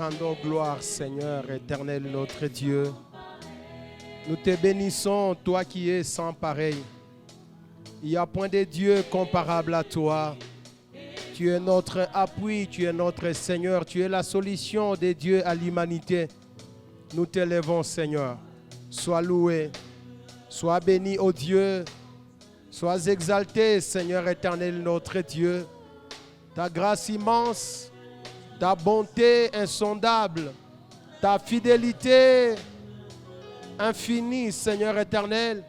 rendons gloire, Seigneur éternel, notre Dieu. Nous te bénissons, toi qui es sans pareil. Il n'y a point de Dieu comparable à toi. Tu es notre appui, tu es notre Seigneur, tu es la solution des dieux à l'humanité. Nous t'élèvons, Seigneur. Sois loué, sois béni, ô Dieu. Sois exalté, Seigneur éternel, notre Dieu. Ta grâce immense, ta bonté insondable, ta fidélité infinie, Seigneur éternel,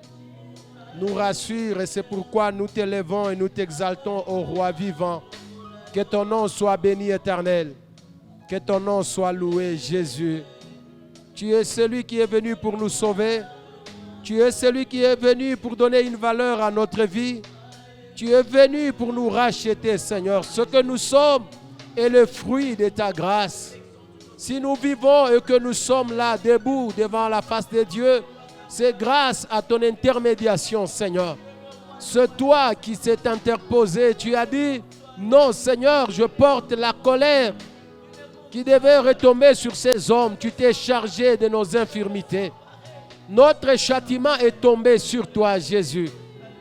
nous rassure et c'est pourquoi nous t'élèvons et nous t'exaltons au Roi vivant. Que ton nom soit béni éternel, que ton nom soit loué Jésus. Tu es celui qui est venu pour nous sauver, tu es celui qui est venu pour donner une valeur à notre vie. Tu es venu pour nous racheter, Seigneur. Ce que nous sommes est le fruit de ta grâce. Si nous vivons et que nous sommes là, debout, devant la face de Dieu, c'est grâce à ton intermédiation, Seigneur. C'est toi qui s'est interposé. Tu as dit, non, Seigneur, je porte la colère qui devait retomber sur ces hommes. Tu t'es chargé de nos infirmités. Notre châtiment est tombé sur toi, Jésus.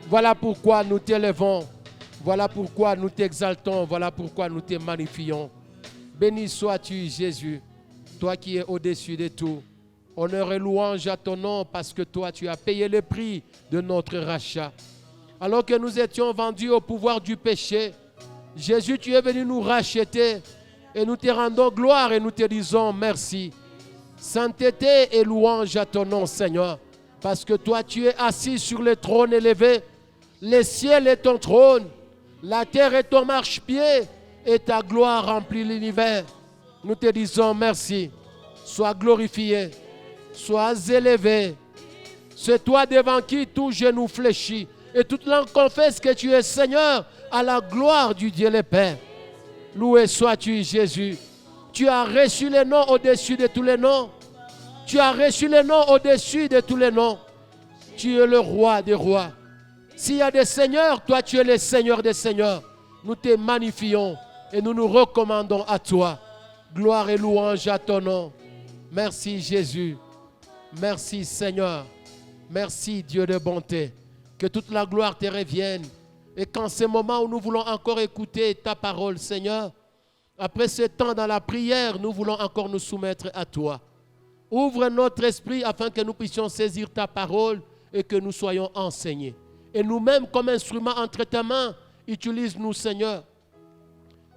Voilà pourquoi nous t'élevons, voilà pourquoi nous t'exaltons, voilà pourquoi nous te magnifions. Béni sois-tu, Jésus, toi qui es au-dessus de tout. Honneur et louange à ton nom parce que toi, tu as payé le prix de notre rachat. Alors que nous étions vendus au pouvoir du péché, Jésus, tu es venu nous racheter et nous te rendons gloire et nous te disons merci. Sainteté et louange à ton nom, Seigneur, parce que toi, tu es assis sur le trône élevé. Le ciel est ton trône, la terre est ton marchepied et ta gloire remplit l'univers. Nous te disons merci. Sois glorifié, sois élevé. C'est toi devant qui tout genou fléchit et toute langue confesse que tu es Seigneur à la gloire du Dieu le Père. Loué sois-tu, Jésus. Tu as reçu les noms au-dessus de tous les noms. Tu as reçu les noms au-dessus de tous les noms. Tu es le roi des rois. S'il y a des seigneurs, toi tu es le Seigneur des seigneurs. Nous te magnifions et nous nous recommandons à toi. Gloire et louange à ton nom. Merci Jésus. Merci Seigneur. Merci Dieu de bonté. Que toute la gloire te revienne. Et qu'en ce moment où nous voulons encore écouter ta parole, Seigneur, après ce temps dans la prière, nous voulons encore nous soumettre à toi. Ouvre notre esprit afin que nous puissions saisir ta parole et que nous soyons enseignés. Et nous-mêmes, comme instruments entre tes mains, utilise-nous, Seigneur,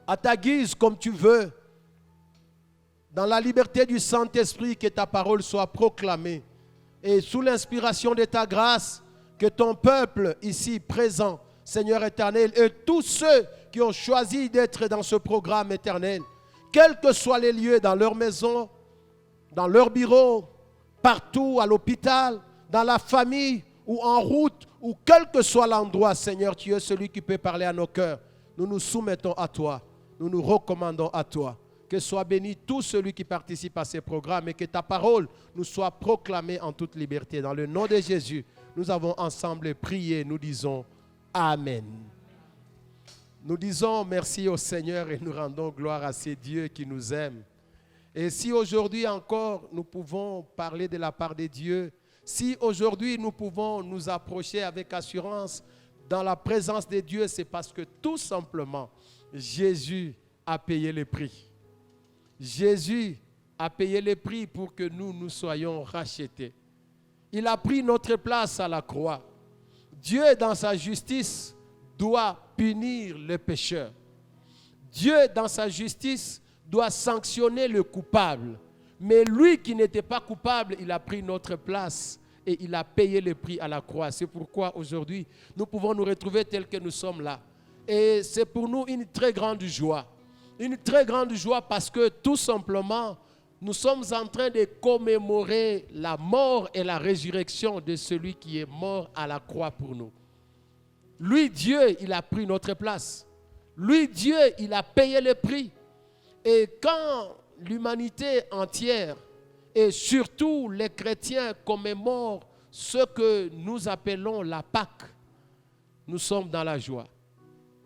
à ta guise comme tu veux. Dans la liberté du Saint-Esprit, que ta parole soit proclamée. Et sous l'inspiration de ta grâce, que ton peuple ici présent, Seigneur éternel, et tous ceux qui ont choisi d'être dans ce programme éternel, quels que soient les lieux, dans leur maison, dans leur bureau, partout, à l'hôpital, dans la famille ou en route, ou quel que soit l'endroit, Seigneur, tu es celui qui peut parler à nos cœurs. Nous nous soumettons à toi, nous nous recommandons à toi. Que soit béni tout celui qui participe à ces programmes et que ta parole nous soit proclamée en toute liberté. Dans le nom de Jésus, nous avons ensemble prié, nous disons Amen. Nous disons merci au Seigneur et nous rendons gloire à ces dieux qui nous aiment. Et si aujourd'hui encore nous pouvons parler de la part de Dieu, si aujourd'hui nous pouvons nous approcher avec assurance dans la présence de Dieu, c'est parce que tout simplement Jésus a payé le prix. Jésus a payé le prix pour que nous soyons rachetés. Il a pris notre place à la croix. Dieu, dans sa justice, doit punir le pécheur. Dieu, dans sa justice, doit sanctionner le coupable. Mais lui qui n'était pas coupable, il a pris notre place et il a payé le prix à la croix. C'est pourquoi aujourd'hui, nous pouvons nous retrouver tels que nous sommes là. Et c'est pour nous une très grande joie. Une très grande joie parce que tout simplement, nous sommes en train de commémorer la mort et la résurrection de celui qui est mort à la croix pour nous. Lui, Dieu, il a pris notre place. Lui, Dieu, il a payé le prix. Et quand l'humanité entière et surtout les chrétiens commémorent ce que nous appelons la Pâque, nous sommes dans la joie.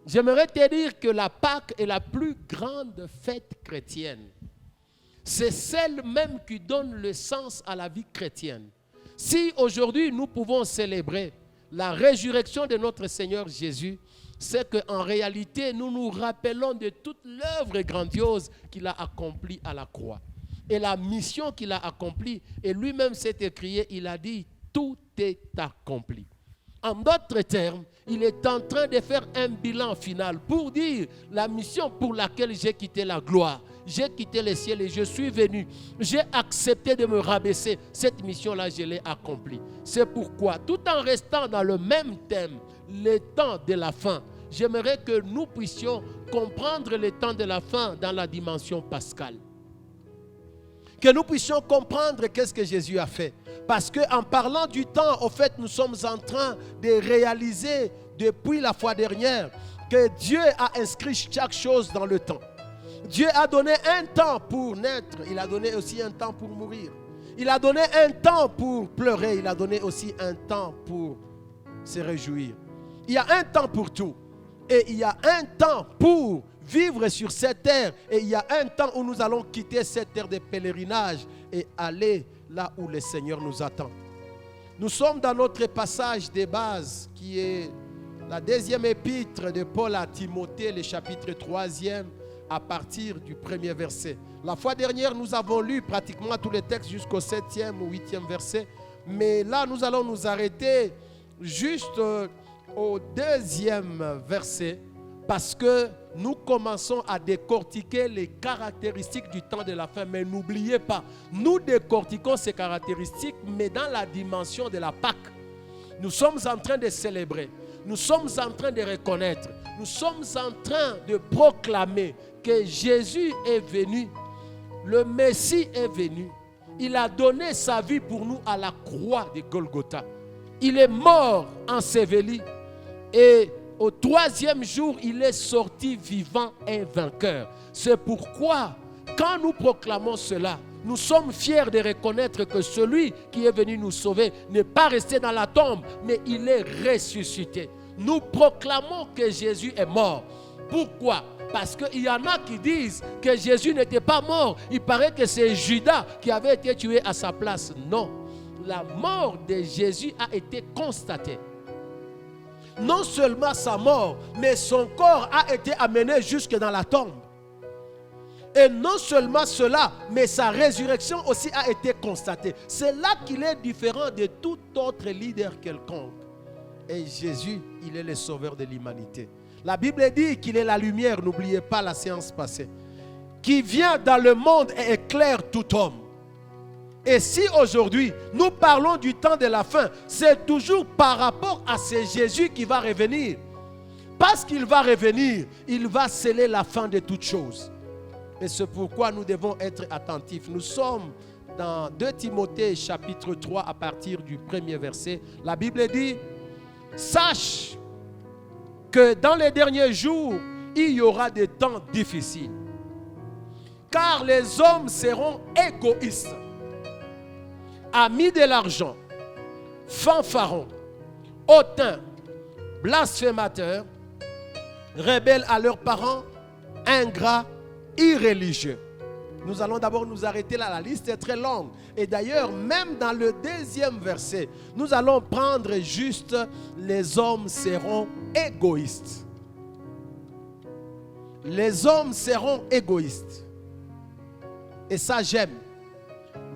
J'aimerais te dire que la Pâque est la plus grande fête chrétienne. C'est celle même qui donne le sens à la vie chrétienne. Si aujourd'hui nous pouvons célébrer la résurrection de notre Seigneur Jésus, c'est qu'en réalité nous nous rappelons de toute l'œuvre grandiose qu'il a accomplie à la croix. Et la mission qu'il a accomplie, et lui-même s'est écrié, il a dit, tout est accompli. En d'autres termes, il est en train de faire un bilan final pour dire la mission pour laquelle j'ai quitté la gloire, j'ai quitté le ciel et je suis venu. J'ai accepté de me rabaisser. Cette mission-là, je l'ai accomplie. C'est pourquoi, tout en restant dans le même thème, le temps de la fin, j'aimerais que nous puissions comprendre le temps de la fin dans la dimension pascale. Que nous puissions comprendre qu'est-ce que Jésus a fait. Parce qu'en parlant du temps, au fait, nous sommes en train de réaliser depuis la fois dernière que Dieu a inscrit chaque chose dans le temps. Dieu a donné un temps pour naître, il a donné aussi un temps pour mourir. Il a donné un temps pour pleurer, il a donné aussi un temps pour se réjouir. Il y a un temps pour tout. Et il y a un temps pour vivre sur cette terre. Et il y a un temps où nous allons quitter cette terre de pèlerinage et aller là où le Seigneur nous attend. Nous sommes dans notre passage de base qui est la deuxième épître de Paul à Timothée, le chapitre 3e, à partir du premier verset. La fois dernière, nous avons lu pratiquement tous les textes jusqu'au 7e ou 8e verset. Mais là, nous allons nous arrêter juste au 2e verset parce que nous commençons à décortiquer les caractéristiques du temps de la fin. Mais n'oubliez pas, nous décortiquons ces caractéristiques, mais dans la dimension de la Pâque. Nous sommes en train de célébrer, nous sommes en train de reconnaître, nous sommes en train de proclamer que Jésus est venu, le Messie est venu. Il a donné sa vie pour nous à la croix de Golgotha. Il est mort enseveli et au 3e jour, il est sorti vivant et vainqueur. C'est pourquoi, quand nous proclamons cela, nous sommes fiers de reconnaître que celui qui est venu nous sauver n'est pas resté dans la tombe, mais il est ressuscité. Nous proclamons que Jésus est mort. Pourquoi? Parce qu'il y en a qui disent que Jésus n'était pas mort. Il paraît que c'est Judas qui avait été tué à sa place. Non, la mort de Jésus a été constatée. Non seulement sa mort, mais son corps a été amené jusque dans la tombe. Et non seulement cela, mais sa résurrection aussi a été constatée. C'est là qu'il est différent de tout autre leader quelconque. Et Jésus, il est le sauveur de l'humanité. La Bible dit qu'il est la lumière, n'oubliez pas la séance passée, qui vient dans le monde et éclaire tout homme. Et si aujourd'hui, nous parlons du temps de la fin, c'est toujours par rapport à ce Jésus qui va revenir. Parce qu'il va revenir, il va sceller la fin de toutes choses. Et c'est pourquoi nous devons être attentifs. Nous sommes dans 2 Timothée chapitre 3 à partir du premier verset. La Bible dit, sache que dans les derniers jours, il y aura des temps difficiles. Car les hommes seront égoïstes, amis de l'argent, fanfarons, hautains, blasphémateurs, rebelles à leurs parents, ingrats, irréligieux. Nous allons d'abord nous arrêter là, la liste est très longue. Et d'ailleurs, même dans le 2e verset, nous allons prendre juste les hommes seront égoïstes. Les hommes seront égoïstes. Et ça, j'aime.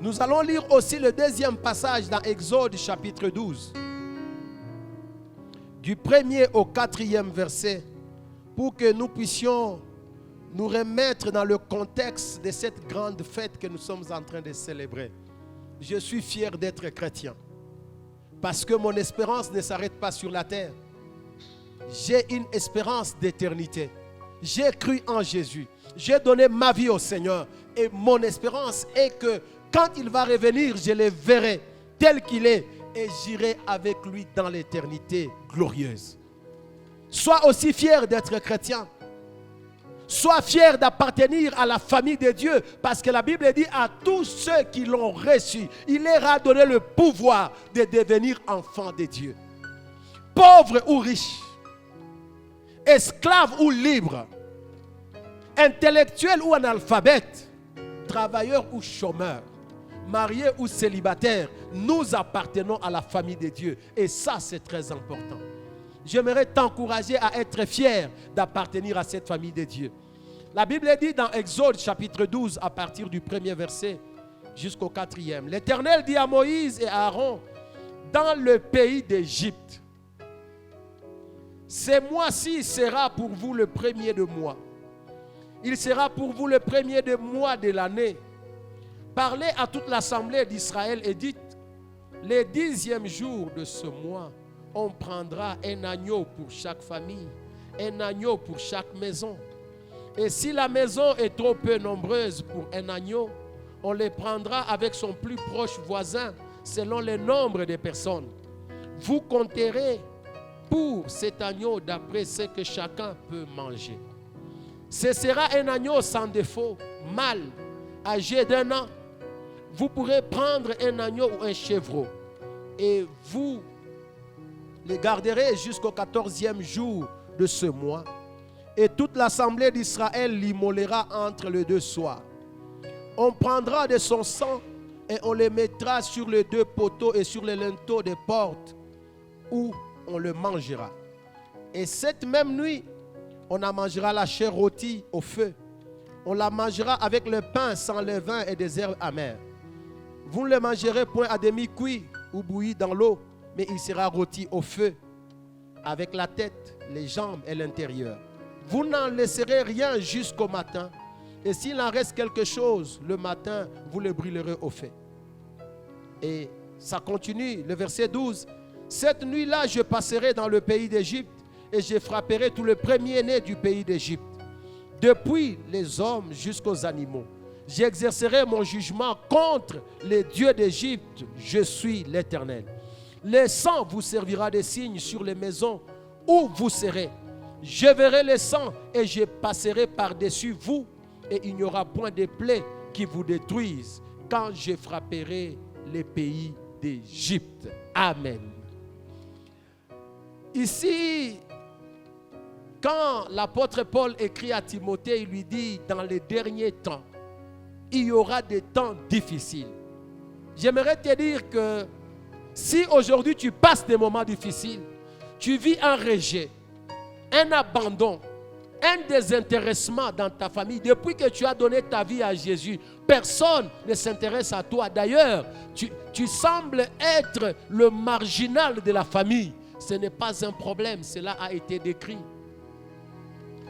Nous allons lire aussi le 2e passage dans Exode chapitre 12. Du 1er au 4e verset, pour que nous puissions nous remettre dans le contexte de cette grande fête que nous sommes en train de célébrer. Je suis fier d'être chrétien parce que mon espérance ne s'arrête pas sur la terre. J'ai une espérance d'éternité. J'ai cru en Jésus. J'ai donné ma vie au Seigneur et mon espérance est que quand il va revenir, je le verrai tel qu'il est et j'irai avec lui dans l'éternité glorieuse. Sois aussi fier d'être chrétien. Sois fier d'appartenir à la famille de Dieu parce que la Bible dit à tous ceux qui l'ont reçu, il leur a donné le pouvoir de devenir enfants de Dieu. Pauvres ou riches, esclaves ou libres, intellectuels ou analphabètes, travailleurs ou chômeurs, mariés ou célibataires, nous appartenons à la famille de Dieu. Et ça, c'est très important. J'aimerais t'encourager à être fier d'appartenir à cette famille de Dieu. La Bible dit dans Exode chapitre 12, à partir du 1er verset jusqu'au 4e. L'Éternel dit à Moïse et à Aaron, dans le pays d'Égypte, ce mois-ci sera pour vous le premier de mois. Il sera pour vous le premier de mois de l'année. Parlez à toute l'assemblée d'Israël et dites, le 10e jour de ce mois, on prendra un agneau pour chaque famille, un agneau pour chaque maison. Et si la maison est trop peu nombreuse pour un agneau, on les prendra avec son plus proche voisin, selon le nombre de personnes. Vous compterez pour cet agneau d'après ce que chacun peut manger. Ce sera un agneau sans défaut, mâle, âgé d'1 an. Vous pourrez prendre un agneau ou un chevreau et vous les garderez jusqu'au 14e jour de ce mois. Et toute l'assemblée d'Israël l'immolera entre les deux soirs. On prendra de son sang et on le mettra sur les 2 poteaux et sur les linteaux des portes où on le mangera. Et cette même nuit, on en mangera la chair rôtie au feu. On la mangera avec le pain sans levain et des herbes amères. Vous ne le mangerez point à demi-cuit ou bouilli dans l'eau, mais il sera rôti au feu, avec la tête, les jambes et l'intérieur. Vous n'en laisserez rien jusqu'au matin. Et s'il en reste quelque chose, le matin, vous le brûlerez au feu. Et ça continue, le verset 12. Cette nuit-là, je passerai dans le pays d'Égypte et je frapperai tout le premier-né du pays d'Égypte, depuis les hommes jusqu'aux animaux. J'exercerai mon jugement contre les dieux d'Égypte. Je suis l'Éternel. Le sang vous servira de signe sur les maisons où vous serez. Je verrai le sang et je passerai par-dessus vous et il n'y aura point de plaies qui vous détruisent quand je frapperai les pays d'Égypte. Amen. Ici, quand l'apôtre Paul écrit à Timothée, il lui dit, dans les derniers temps, il y aura des temps difficiles. J'aimerais te dire que si aujourd'hui tu passes des moments difficiles, tu vis un rejet, un abandon, un désintéressement dans ta famille, depuis que tu as donné ta vie à Jésus, personne ne s'intéresse à toi. D'ailleurs, tu sembles être le marginal de la famille. Ce n'est pas un problème, cela a été décrit.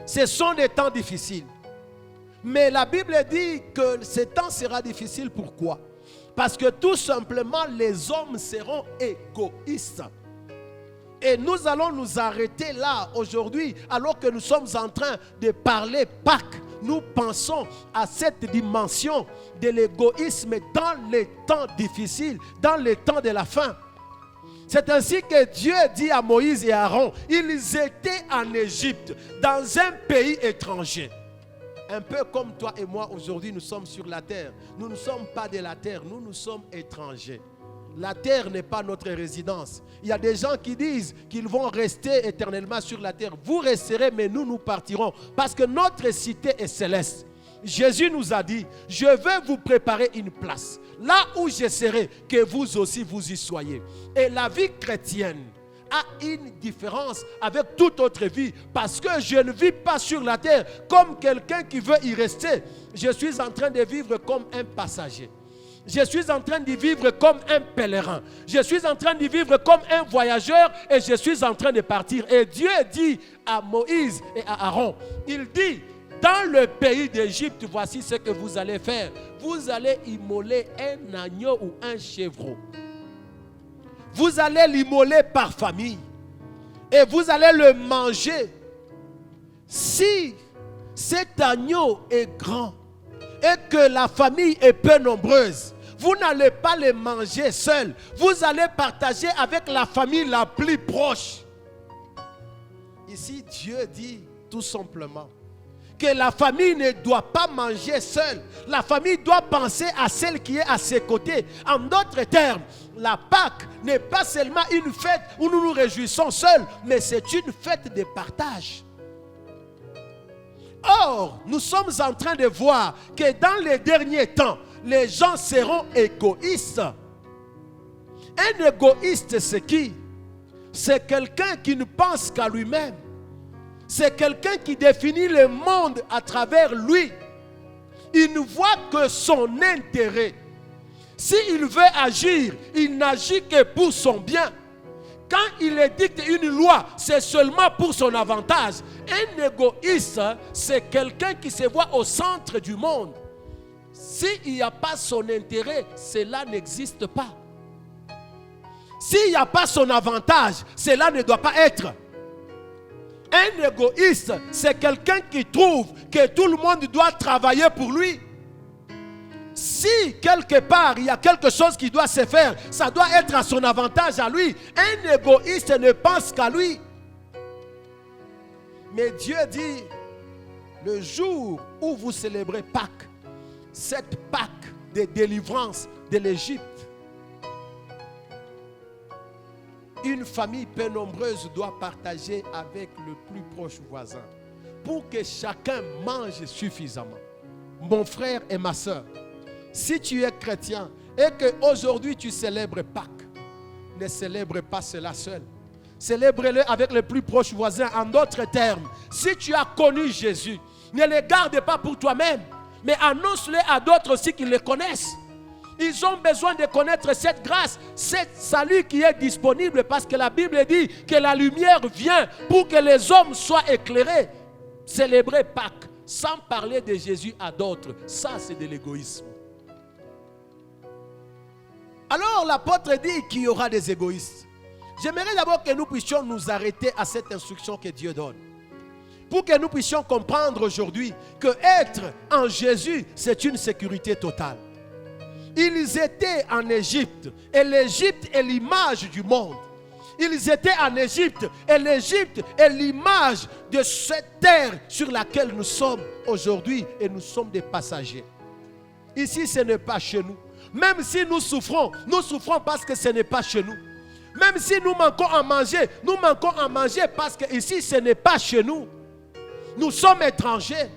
Ce sont des temps difficiles. Mais la Bible dit que ce temps sera difficile. Pourquoi? Parce que tout simplement, les hommes seront égoïstes. Et nous allons nous arrêter là aujourd'hui, alors que nous sommes en train de parler Pâques. Nous pensons à cette dimension de l'égoïsme dans les temps difficiles, dans les temps de la fin. C'est ainsi que Dieu dit à Moïse et à Aaron, ils étaient en Égypte, dans un pays étranger. Un peu comme toi et moi aujourd'hui, nous sommes sur la terre. Nous ne sommes pas de la terre, nous sommes étrangers. La terre n'est pas notre résidence. Il y a des gens qui disent qu'ils vont rester éternellement sur la terre. Vous resterez, mais nous partirons. Parce que notre cité est céleste. Jésus nous a dit, je vais vous préparer une place. Là où je serai, que vous aussi vous y soyez. Et la vie chrétienne a une différence avec toute autre vie, parce que je ne vis pas sur la terre comme quelqu'un qui veut y rester. Je suis en train de vivre comme un passager. Je suis en train de vivre comme un pèlerin. Je suis en train de vivre comme un voyageur et je suis en train de partir. Et Dieu dit à Moïse et à Aaron, il dit, dans le pays d'Égypte, voici ce que vous allez faire. Vous allez immoler un agneau ou un chevreau. Vous allez l'immoler par famille. Et vous allez le manger. Si cet agneau est grand et que la famille est peu nombreuse, vous n'allez pas le manger seul. Vous allez partager avec la famille la plus proche. Ici, Dieu dit tout simplement que la famille ne doit pas manger seule. La famille doit penser à celle qui est à ses côtés. En d'autres termes, la Pâque n'est pas seulement une fête où nous nous réjouissons seuls, mais c'est une fête de partage. Or, nous sommes en train de voir que dans les derniers temps, les gens seront égoïstes. Un égoïste, c'est qui? C'est quelqu'un qui ne pense qu'à lui-même. C'est quelqu'un qui définit le monde à travers lui. Il ne voit que son intérêt. S'il veut agir, il n'agit que pour son bien. Quand il édicte une loi, c'est seulement pour son avantage. Un égoïste, c'est quelqu'un qui se voit au centre du monde. S'il n'y a pas son intérêt, cela n'existe pas. S'il n'y a pas son avantage, cela ne doit pas être. Un égoïste, c'est quelqu'un qui trouve que tout le monde doit travailler pour lui. Si quelque part il y a quelque chose qui doit se faire, ça doit être à son avantage à lui. Un égoïste ne pense qu'à lui. Mais Dieu dit, le jour où vous célébrez Pâques, cette Pâques de délivrance de l'Égypte, une famille peu nombreuse doit partager avec le plus proche voisin pour que chacun mange suffisamment. Mon frère et ma soeur, si tu es chrétien et qu'aujourd'hui tu célèbres Pâques, ne célèbre pas cela seul. Célèbre-le avec le plus proche voisin. En d'autres termes, si tu as connu Jésus, ne le garde pas pour toi-même, mais annonce-le à d'autres aussi qui le connaissent. Ils ont besoin de connaître cette grâce, cet salut qui est disponible, parce que la Bible dit que la lumière vient pour que les hommes soient éclairés. Célébrer Pâques sans parler de Jésus à d'autres, ça c'est de l'égoïsme. Alors l'apôtre dit qu'il y aura des égoïstes. J'aimerais d'abord que nous puissions nous arrêter à cette instruction que Dieu donne. Pour que nous puissions comprendre aujourd'hui que être en Jésus, c'est une sécurité totale. Ils étaient en Égypte et l'Égypte est l'image du monde. Ils étaient en Égypte et l'Égypte est l'image de cette terre sur laquelle nous sommes aujourd'hui et nous sommes des passagers. Ici, ce n'est pas chez nous. Même si nous souffrons parce que ce n'est pas chez nous. Même si nous manquons à manger parce que ici, ce n'est pas chez nous. Nous sommes étrangers.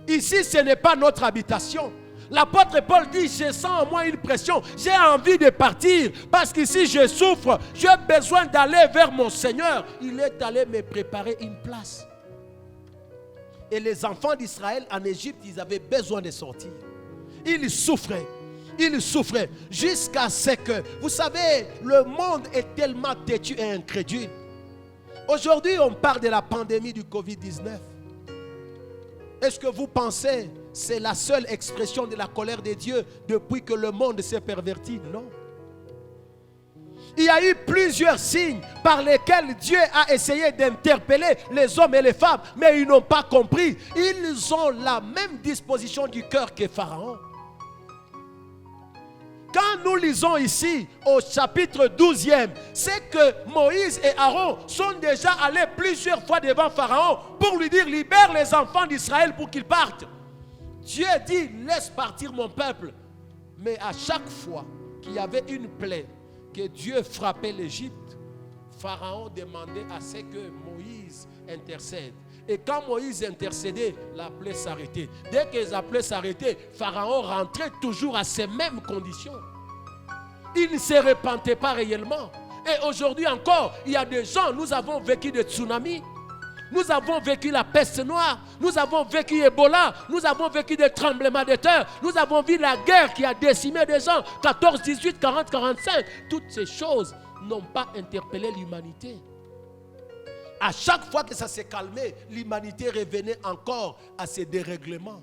Ici, ce n'est pas notre habitation. L'apôtre Paul dit, je sens en moi une pression. J'ai envie de partir parce qu'ici, je souffre. J'ai besoin d'aller vers mon Seigneur. Il est allé me préparer une place. Et les enfants d'Israël en Égypte, ils avaient besoin de sortir. Ils souffraient. Ils souffraient jusqu'à ce que, vous savez, le monde est tellement têtu et incrédule. Aujourd'hui, on parle de la pandémie du Covid-19. Est-ce que vous pensez que c'est la seule expression de la colère de Dieu depuis que le monde s'est perverti? Non. Il y a eu plusieurs signes par lesquels Dieu a essayé d'interpeller les hommes et les femmes, mais ils n'ont pas compris. Ils ont la même disposition du cœur que Pharaon. Quand nous lisons ici au chapitre 12e, c'est que Moïse et Aaron sont déjà allés plusieurs fois devant Pharaon pour lui dire, libère les enfants d'Israël pour qu'ils partent. Dieu dit, laisse partir mon peuple. Mais à chaque fois qu'il y avait une plaie, que Dieu frappait l'Égypte, Pharaon demandait à ce que Moïse intercède. Et quand Moïse intercédait, la plaie s'arrêtait. Dès que la plaie s'arrêtait, Pharaon rentrait toujours à ces mêmes conditions. Il ne se repentait pas réellement. Et aujourd'hui encore, il y a des gens, nous avons vécu des tsunamis. Nous avons vécu la peste noire. Nous avons vécu Ebola. Nous avons vécu des tremblements de terre. Nous avons vu la guerre qui a décimé des gens. 14, 18, 40, 45. Toutes ces choses n'ont pas interpellé l'humanité. À chaque fois que ça s'est calmé, l'humanité revenait encore à ses dérèglements.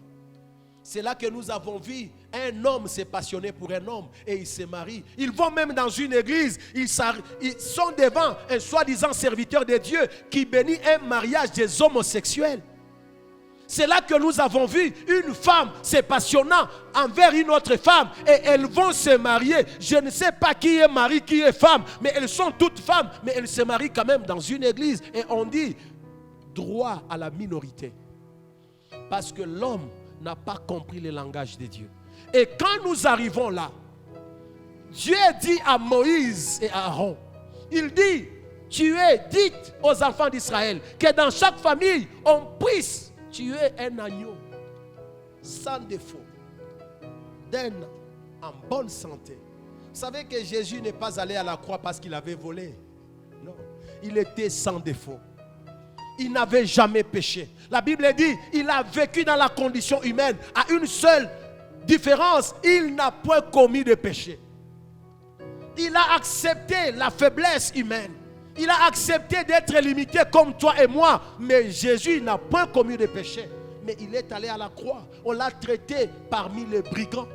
C'est là que nous avons vu un homme s'est passionné pour un homme et il se marie. Ils vont même dans une église, ils sont devant un soi-disant serviteur de Dieu qui bénit un mariage des homosexuels. C'est là que nous avons vu une femme se passionnant envers une autre femme et elles vont se marier. Je ne sais pas qui est mari, qui est femme, mais elles sont toutes femmes, mais elles se marient quand même dans une église. Et on dit droit à la minorité. Parce que l'homme n'a pas compris le langage de Dieu. Et quand nous arrivons là, Dieu dit à Moïse et à Aaron, il dit, dites aux enfants d'Israël que dans chaque famille, on puisse tué un agneau sans défaut, d'un en bonne santé. Vous savez que Jésus n'est pas allé à la croix parce qu'il avait volé. Non, il était sans défaut. Il n'avait jamais péché. La Bible dit, il a vécu dans la condition humaine. À une seule différence, il n'a point commis de péché. Il a accepté la faiblesse humaine. Il a accepté d'être limité comme toi et moi. Mais Jésus n'a point commis de péché. Mais il est allé à la croix. On l'a traité parmi les brigands.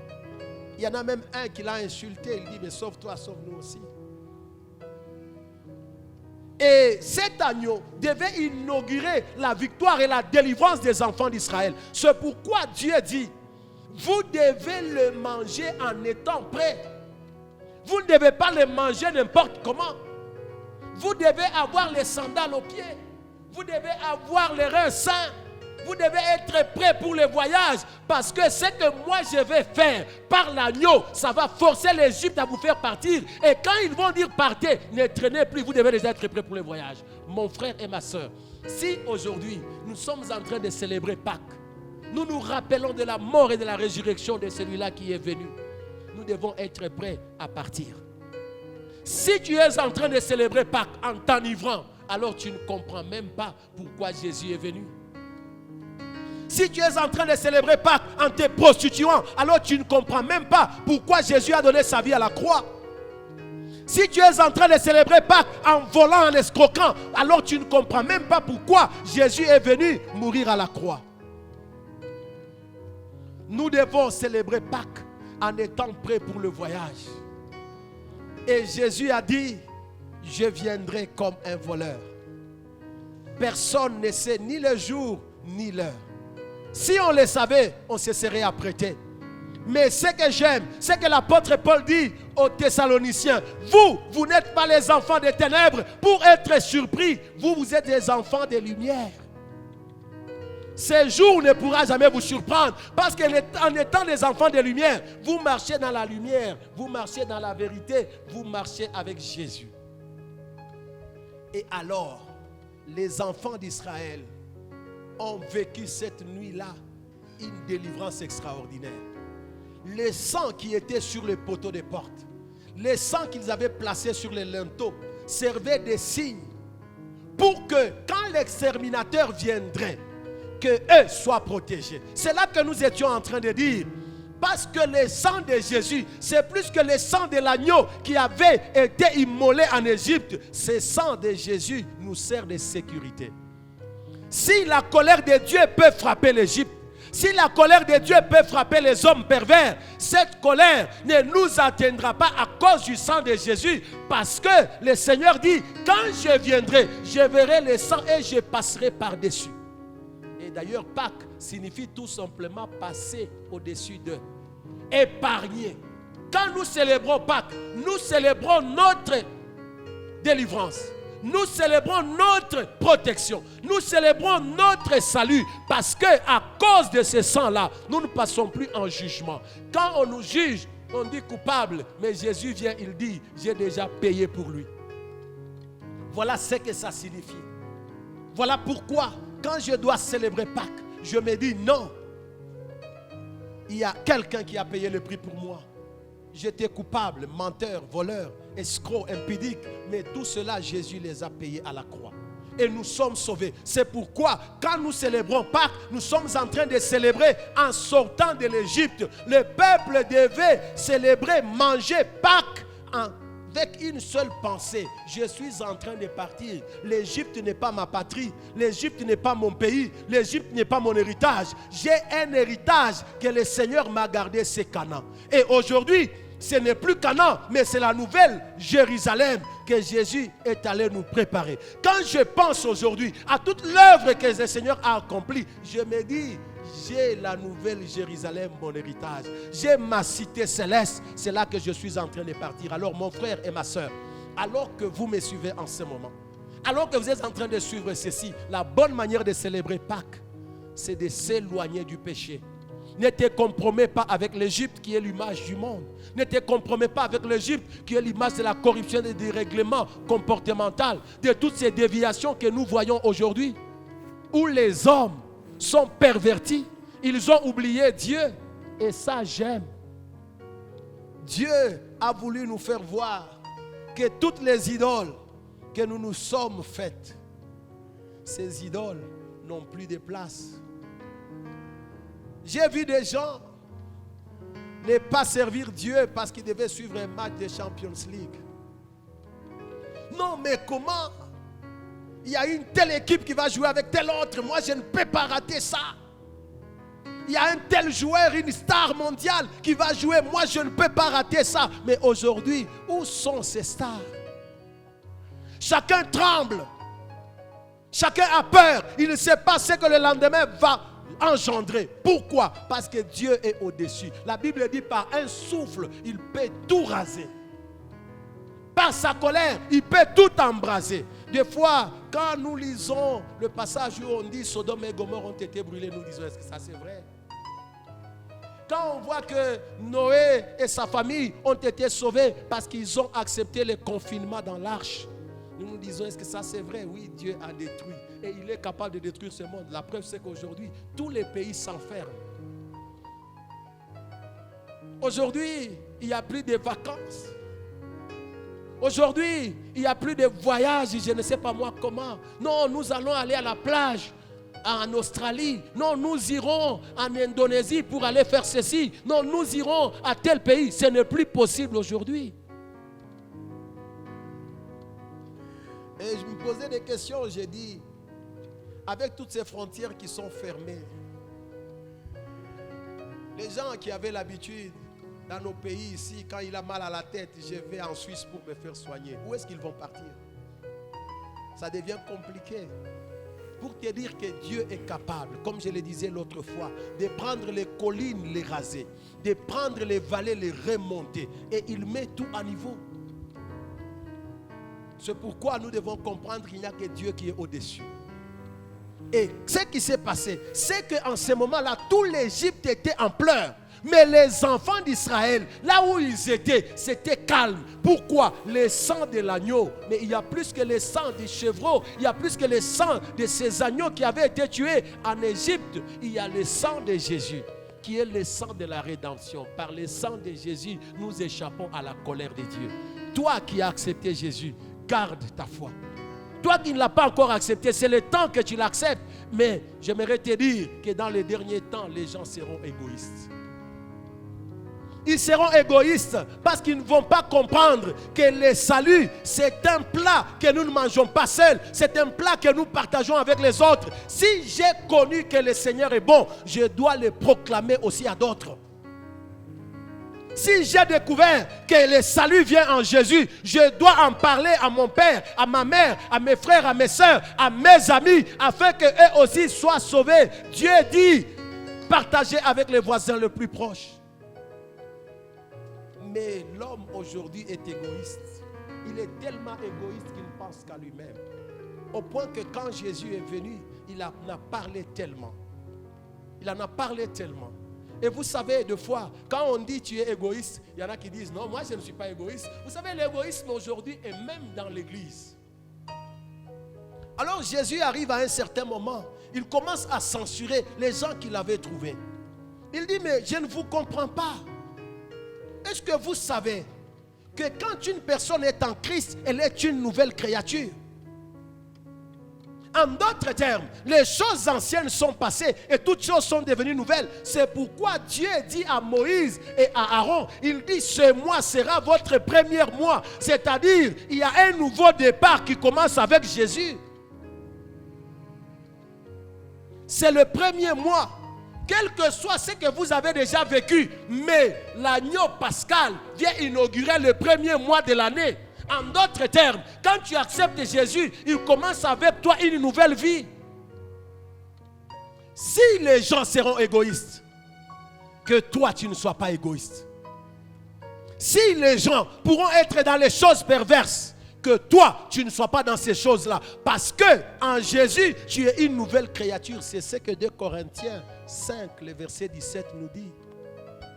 Il y en a même un qui l'a insulté. Il dit, mais sauve-toi, sauve-nous aussi. Et cet agneau devait inaugurer la victoire et la délivrance des enfants d'Israël. C'est pourquoi Dieu dit, vous devez le manger en étant prêt. Vous ne devez pas le manger n'importe comment. Vous devez avoir les sandales aux pieds. Vous devez avoir les reins sains. Vous devez être prêt pour le voyage. Parce que ce que moi je vais faire par l'agneau, ça va forcer l'Égypte à vous faire partir. Et quand ils vont dire partez, ne traînez plus, vous devez déjà être prêt pour le voyage. Mon frère et ma soeur, si aujourd'hui nous sommes en train de célébrer Pâques, nous nous rappelons de la mort et de la résurrection de celui-là qui est venu, nous devons être prêts à partir. Si tu es en train de célébrer Pâques en t'enivrant, alors tu ne comprends même pas pourquoi Jésus est venu. Si tu es en train de célébrer Pâques en te prostituant, alors tu ne comprends même pas pourquoi Jésus a donné sa vie à la croix. Si tu es en train de célébrer Pâques en volant, en escroquant, alors tu ne comprends même pas pourquoi Jésus est venu mourir à la croix. Nous devons célébrer Pâques en étant prêts pour le voyage. Et Jésus a dit, je viendrai comme un voleur. Personne ne sait ni le jour ni l'heure. Si on le savait, on se serait apprêté. Mais ce que j'aime, c'est que l'apôtre Paul dit aux Thessaloniciens, vous n'êtes pas les enfants des ténèbres pour être surpris. Vous êtes des enfants des lumières. Ce jour ne pourra jamais vous surprendre parce qu'en étant des enfants des lumières, vous marchez dans la lumière, vous marchez dans la vérité, vous marchez avec Jésus. Et alors, les enfants d'Israël ont vécu cette nuit-là une délivrance extraordinaire. Le sang qui était sur les poteaux des portes, le sang qu'ils avaient placé sur les linteaux servait de signe pour que quand l'exterminateur viendrait, que eux soient protégés. C'est là que nous étions en train de dire, parce que le sang de Jésus, c'est plus que le sang de l'agneau qui avait été immolé en Égypte. Ce sang de Jésus nous sert de sécurité. Si la colère de Dieu peut frapper l'Égypte, si la colère de Dieu peut frapper les hommes pervers, cette colère ne nous atteindra pas à cause du sang de Jésus. Parce que le Seigneur dit, quand je viendrai, je verrai le sang et je passerai par-dessus. Et d'ailleurs, Pâques signifie tout simplement passer au-dessus d'eux. Épargner. Quand nous célébrons Pâques, nous célébrons notre délivrance. Nous célébrons notre protection. Nous célébrons notre salut. Parce qu'à cause de ce sang-là, nous ne passons plus en jugement. Quand on nous juge, on dit coupable. Mais Jésus vient, il dit, j'ai déjà payé pour lui. Voilà ce que ça signifie. Voilà pourquoi, quand je dois célébrer Pâques, je me dis non. Il y a quelqu'un qui a payé le prix pour moi. J'étais coupable, menteur, voleur, escroc, impudique. Mais tout cela, Jésus les a payés à la croix. Et nous sommes sauvés. C'est pourquoi, quand nous célébrons Pâques, nous sommes en train de célébrer en sortant de l'Égypte. Le peuple devait célébrer, manger Pâques avec une seule pensée. Je suis en train de partir. L'Égypte n'est pas ma patrie. L'Égypte n'est pas mon pays. L'Égypte n'est pas mon héritage. J'ai un héritage que le Seigneur m'a gardé, c'est Canaan. Et aujourd'hui, ce n'est plus Canaan, mais c'est la nouvelle Jérusalem que Jésus est allé nous préparer. Quand je pense aujourd'hui à toute l'œuvre que le Seigneur a accomplie, je me dis, j'ai la nouvelle Jérusalem, mon héritage. J'ai ma cité céleste. C'est là que je suis en train de partir. Alors mon frère et ma soeur, alors que vous me suivez en ce moment, alors que vous êtes en train de suivre ceci, la bonne manière de célébrer Pâques, c'est de s'éloigner du péché. Ne te compromets pas avec l'Égypte qui est l'image du monde. Ne te compromets pas avec l'Égypte qui est l'image de la corruption et du règlement comportemental, de toutes ces déviations que nous voyons aujourd'hui, où les hommes sont pervertis. Ils ont oublié Dieu. Et ça, j'aime. Dieu a voulu nous faire voir que toutes les idoles que nous nous sommes faites, ces idoles n'ont plus de place. J'ai vu des gens ne pas servir Dieu parce qu'ils devaient suivre un match de Champions League. Non, mais comment? Il y a une telle équipe qui va jouer avec telle autre. Moi, je ne peux pas rater ça. Il y a un tel joueur, une star mondiale qui va jouer. Moi, je ne peux pas rater ça. Mais aujourd'hui, où sont ces stars? Chacun tremble. Chacun a peur. Il ne sait pas ce que le lendemain va engendrer. Pourquoi? Parce que Dieu est au-dessus. La Bible dit par un souffle, il peut tout raser. Par sa colère, il peut tout embraser. Des fois, quand nous lisons le passage où on dit Sodome et Gomorrhe ont été brûlés, nous disons, est-ce que ça c'est vrai? Quand on voit que Noé et sa famille ont été sauvés parce qu'ils ont accepté le confinement dans l'arche, nous nous disons, est-ce que ça c'est vrai? Oui, Dieu a détruit. Et il est capable de détruire ce monde. La preuve c'est qu'aujourd'hui, tous les pays s'enferment. Aujourd'hui, il n'y a plus de vacances. Aujourd'hui, il n'y a plus de voyages, je ne sais pas moi comment. Non, nous allons aller à la plage en Australie. Non, nous irons en Indonésie pour aller faire ceci. Non, nous irons à tel pays. Ce n'est plus possible aujourd'hui. Et je me posais des questions, j'ai dit, avec toutes ces frontières qui sont fermées, les gens qui avaient l'habitude dans nos pays ici, quand il a mal à la tête, je vais en Suisse pour me faire soigner. Où est-ce qu'ils vont partir? Ça devient compliqué. Pour te dire que Dieu est capable, comme je le disais l'autre fois, de prendre les collines, les raser, de prendre les vallées, les remonter. Et il met tout à niveau. C'est pourquoi nous devons comprendre qu'il n'y a que Dieu qui est au-dessus. Et ce qui s'est passé, c'est qu'en ce moment-là, tout l'Égypte était en pleurs. Mais les enfants d'Israël, là où ils étaient, c'était calme. Pourquoi? Le sang de l'agneau. Mais il y a plus que le sang des chevreaux. Il y a plus que le sang de ces agneaux qui avaient été tués en Égypte. Il y a le sang de Jésus, qui est le sang de la rédemption. Par le sang de Jésus, nous échappons à la colère de Dieu. Toi qui as accepté Jésus, garde ta foi. Toi qui ne l'as pas encore accepté, c'est le temps que tu l'acceptes. Mais j'aimerais te dire que dans les derniers temps, les gens seront égoïstes. Ils seront égoïstes parce qu'ils ne vont pas comprendre que le salut, c'est un plat que nous ne mangeons pas seuls. C'est un plat que nous partageons avec les autres. Si j'ai connu que le Seigneur est bon, je dois le proclamer aussi à d'autres. Si j'ai découvert que le salut vient en Jésus, je dois en parler à mon père, à ma mère, à mes frères, à mes soeurs, à mes amis, afin qu'eux aussi soient sauvés. Dieu dit, partagez avec les voisins les plus proches. Mais l'homme aujourd'hui est égoïste. Il est tellement égoïste qu'il ne pense qu'à lui-même. Au point que quand Jésus est venu, il en a parlé tellement. Il en a parlé tellement. Et vous savez, des fois, quand on dit tu es égoïste, il y en a qui disent non, moi je ne suis pas égoïste. Vous savez, l'égoïsme aujourd'hui est même dans l'église. Alors Jésus arrive à un certain moment, il commence à censurer les gens qu'il avait trouvés. Il dit, mais je ne vous comprends pas. Est-ce que vous savez que quand une personne est en Christ, elle est une nouvelle créature? En d'autres termes, les choses anciennes sont passées et toutes choses sont devenues nouvelles. C'est pourquoi Dieu dit à Moïse et à Aaron, il dit, ce mois sera votre premier mois. C'est-à-dire, il y a un nouveau départ qui commence avec Jésus. C'est le premier mois. Quel que soit ce que vous avez déjà vécu, mais l'agneau pascal vient inaugurer le premier mois de l'année. En d'autres termes, quand tu acceptes Jésus, il commence avec toi une nouvelle vie. Si les gens seront égoïstes, que toi tu ne sois pas égoïste. Si les gens pourront être dans les choses perverses, que toi tu ne sois pas dans ces choses-là. Parce que en Jésus, tu es une nouvelle créature. C'est ce que 2 Corinthiens 5, le verset 17 nous dit.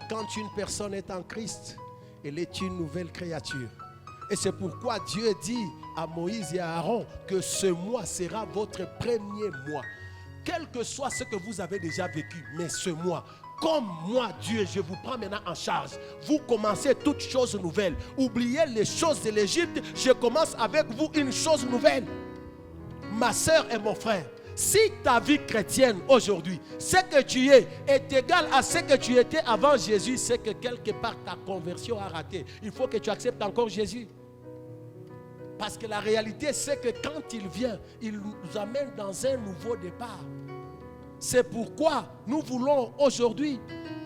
Quand une personne est en Christ, elle est une nouvelle créature. Et c'est pourquoi Dieu dit à Moïse et à Aaron que ce mois sera votre premier mois. quel que soit ce que vous avez déjà vécu, mais ce mois, comme moi, Dieu, je vous prends maintenant en charge. Vous commencez toutes choses nouvelles. Oubliez les choses de l'Égypte. Je commence avec vous une chose nouvelle. Ma soeur et mon frère, si ta vie chrétienne aujourd'hui, ce que tu es, est égal à ce que tu étais avant Jésus, c'est que quelque part ta conversion a raté. Il faut que tu acceptes encore Jésus. Parce que la réalité, c'est que quand il vient, il nous amène dans un nouveau départ. C'est pourquoi nous voulons aujourd'hui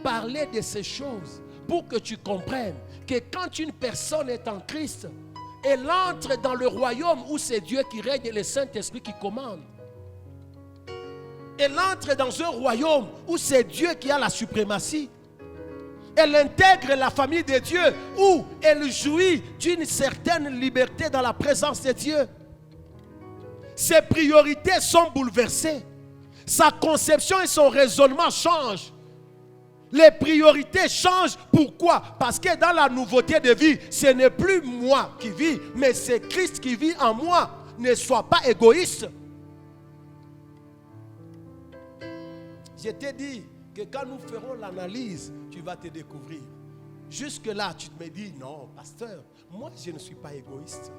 parler de ces choses pour que tu comprennes que quand une personne est en Christ, elle entre dans le royaume où c'est Dieu qui règne et le Saint-Esprit qui commande. Elle entre dans un royaume où c'est Dieu qui a la suprématie. Elle intègre la famille de Dieu où elle jouit d'une certaine liberté dans la présence de Dieu. Ses priorités sont bouleversées. Sa conception et son raisonnement changent. Les priorités changent. Pourquoi? Parce que dans la nouveauté de vie, ce n'est plus moi qui vis, mais c'est Christ qui vit en moi. Ne sois pas égoïste. Je t'ai dit que quand nous ferons l'analyse, tu vas te découvrir. Jusque-là, tu me dis, non, pasteur, moi je ne suis pas égoïste.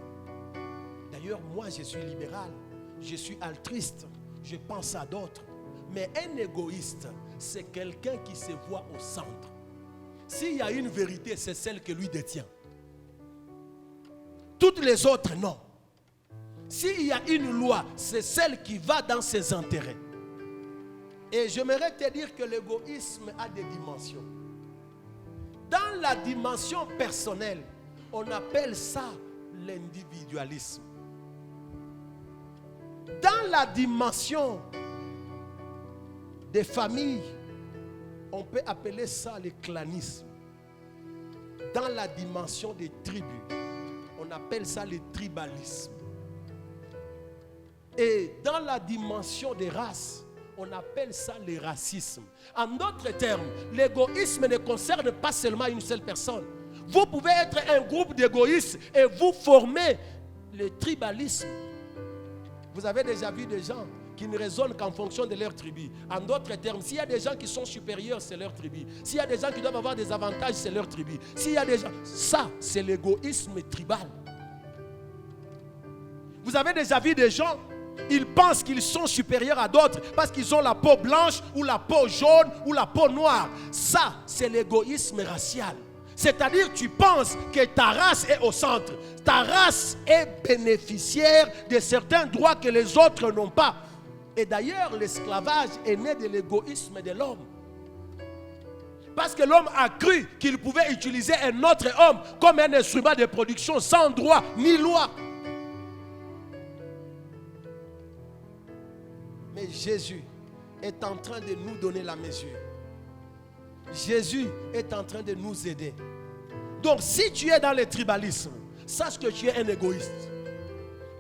D'ailleurs, moi je suis libéral, je suis altruiste. Je pense à d'autres. Mais un égoïste, c'est quelqu'un qui se voit au centre. S'il y a une vérité, c'est celle que lui détient. Toutes les autres, non. S'il y a une loi, c'est celle qui va dans ses intérêts. Et j'aimerais te dire que l'égoïsme a des dimensions. Dans la dimension personnelle, on appelle ça l'individualisme. Dans la dimension des familles, on peut appeler ça le clanisme. Dans la dimension des tribus, on appelle ça le tribalisme. Et dans la dimension des races, on appelle ça le racisme. En d'autres termes, l'égoïsme ne concerne pas seulement une seule personne. Vous pouvez être un groupe d'égoïstes et vous former le tribalisme. Vous avez déjà vu des gens qui ne raisonnent qu'en fonction de leur tribu. En d'autres termes, s'il y a des gens qui sont supérieurs, c'est leur tribu. S'il y a des gens qui doivent avoir des avantages, c'est leur tribu. S'il y a des gens... Ça, c'est l'égoïsme tribal. Vous avez déjà vu des gens, ils pensent qu'ils sont supérieurs à d'autres parce qu'ils ont la peau blanche ou la peau jaune ou la peau noire. Ça, c'est l'égoïsme racial. C'est-à-dire tu penses que ta race est au centre. Ta race est bénéficiaire de certains droits que les autres n'ont pas. Et d'ailleurs, l'esclavage est né de l'égoïsme de l'homme. Parce que l'homme a cru qu'il pouvait utiliser un autre homme comme un instrument de production sans droit ni loi. Mais Jésus est en train de nous donner la mesure. Jésus est en train de nous aider. Donc si tu es dans le tribalisme, sache que tu es un égoïste.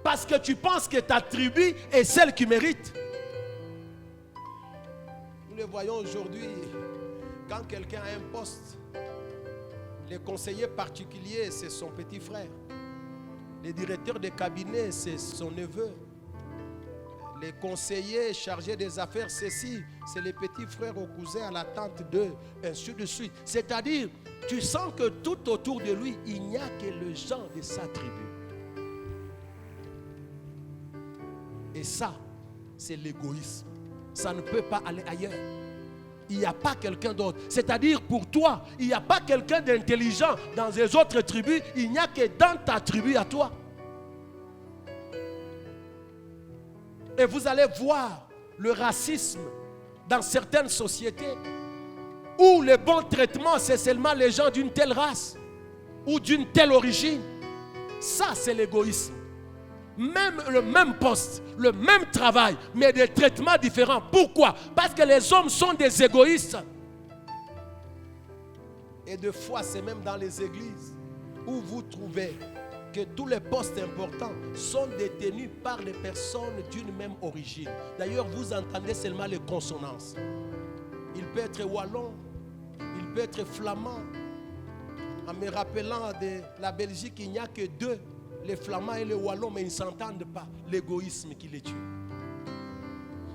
Parce que tu penses que ta tribu est celle qui mérite. Nous le voyons aujourd'hui, quand quelqu'un a un poste, le conseiller particulier, c'est son petit frère. Le directeur de cabinet, c'est son neveu. Les conseillers chargés des affaires, c'est les petits frères ou cousins à la tante d'eux, ainsi de suite. C'est-à-dire, tu sens que tout autour de lui, il n'y a que le gens de sa tribu. Et ça, c'est l'égoïsme. Ça ne peut pas aller ailleurs. Il n'y a pas quelqu'un d'autre. C'est-à-dire, pour toi, il n'y a pas quelqu'un d'intelligent dans les autres tribus. Il n'y a que dans ta tribu à toi. Et vous allez voir le racisme dans certaines sociétés où le bon traitement, c'est seulement les gens d'une telle race ou d'une telle origine. Ça, c'est l'égoïsme. Même le même poste, le même travail, mais des traitements différents. Pourquoi? Parce que les hommes sont des égoïstes. Et des fois, c'est même dans les églises où vous trouvez que tous les postes importants sont détenus par des personnes d'une même origine. D'ailleurs, vous entendez seulement les consonances. Il peut être wallon, il peut être flamand. En me rappelant de la Belgique, il n'y a que deux, les flamands et les wallons, mais ils ne s'entendent pas. L'égoïsme qui les tue.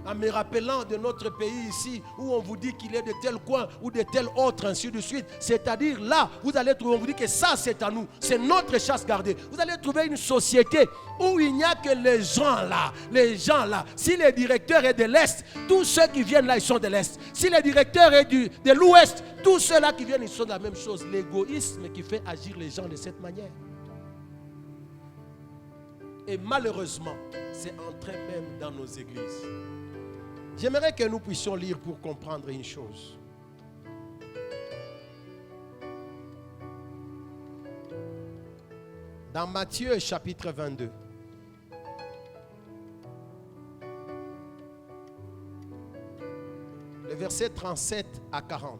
en me rappelant de notre pays ici, où on vous dit qu'il est de tel coin ou de tel autre, ainsi de suite. C'est-à-dire là, vous allez trouver, on vous dit que ça c'est à nous, c'est notre chasse gardée. Vous allez trouver une société où il n'y a que les gens là. Si le directeur est de l'Est, tous ceux qui viennent là, ils sont de l'Est. Si le directeur est de l'Ouest, tous ceux là qui viennent, ils sont de la même chose. L'égoïsme qui fait agir les gens de cette manière. Et malheureusement, c'est entré même dans nos églises. J'aimerais que nous puissions lire pour comprendre une chose. Dans Matthieu chapitre 22. Le verset 37 à 40.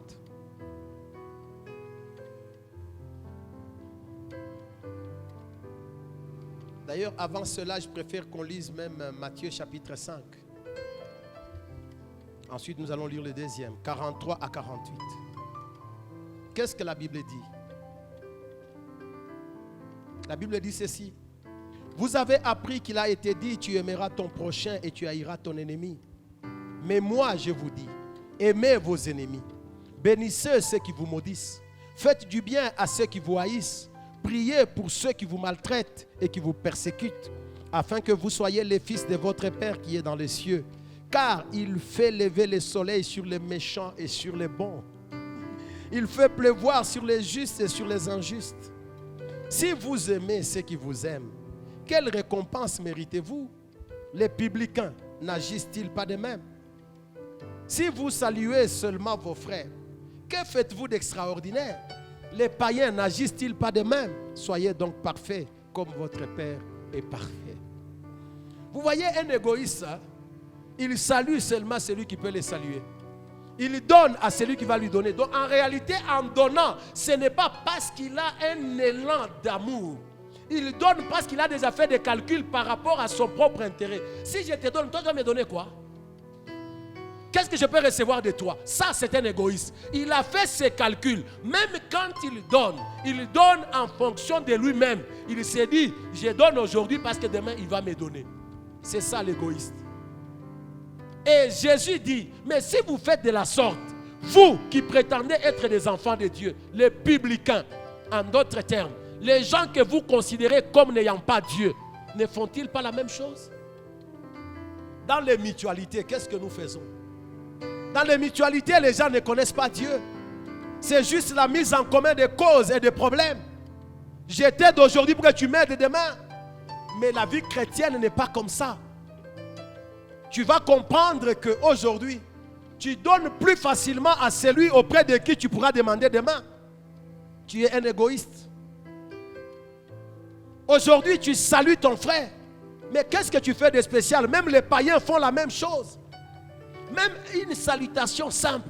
D'ailleurs, avant cela, je préfère qu'on lise même Matthieu chapitre 5. Ensuite, nous allons lire le deuxième, 43 à 48. Qu'est-ce que la Bible dit? La Bible dit ceci. Vous avez appris qu'il a été dit, tu aimeras ton prochain et tu haïras ton ennemi. Mais moi, je vous dis, aimez vos ennemis. Bénissez ceux qui vous maudissent. Faites du bien à ceux qui vous haïssent. Priez pour ceux qui vous maltraitent et qui vous persécutent, afin que vous soyez les fils de votre Père qui est dans les cieux. Car il fait lever le soleil sur les méchants et sur les bons. Il fait pleuvoir sur les justes et sur les injustes. Si vous aimez ceux qui vous aiment, quelle récompense méritez-vous? Les publicains n'agissent-ils pas de même? Si vous saluez seulement vos frères, que faites-vous d'extraordinaire? Les païens n'agissent-ils pas de même? Soyez donc parfaits comme votre Père est parfait. Vous voyez un égoïste, hein? Il salue seulement celui qui peut le saluer. Il donne à celui qui va lui donner. Donc en réalité, en donnant, ce n'est pas parce qu'il a un élan d'amour. Il donne parce qu'il a des affaires de calcul par rapport à son propre intérêt. Si je te donne, toi tu vas me donner quoi? Qu'est-ce que je peux recevoir de toi? Ça, c'est un égoïste. Il a fait ses calculs. Même quand il donne en fonction de lui-même. Il s'est dit, je donne aujourd'hui parce que demain, il va me donner. C'est ça l'égoïste. Et Jésus dit, mais si vous faites de la sorte, vous qui prétendez être des enfants de Dieu, les publicains, en d'autres termes, les gens que vous considérez comme n'ayant pas Dieu, ne font-ils pas la même chose? Dans les mutualités, qu'est-ce que nous faisons? Dans les mutualités, les gens ne connaissent pas Dieu. C'est juste la mise en commun des causes et des problèmes. Je t'aide aujourd'hui pour que tu m'aides demain. Mais la vie chrétienne n'est pas comme ça. Tu vas comprendre qu'aujourd'hui, tu donnes plus facilement à celui auprès de qui tu pourras demander demain. Tu es un égoïste. Aujourd'hui, tu salues ton frère. Mais qu'est-ce que tu fais de spécial? Même les païens font la même chose. Même une salutation simple.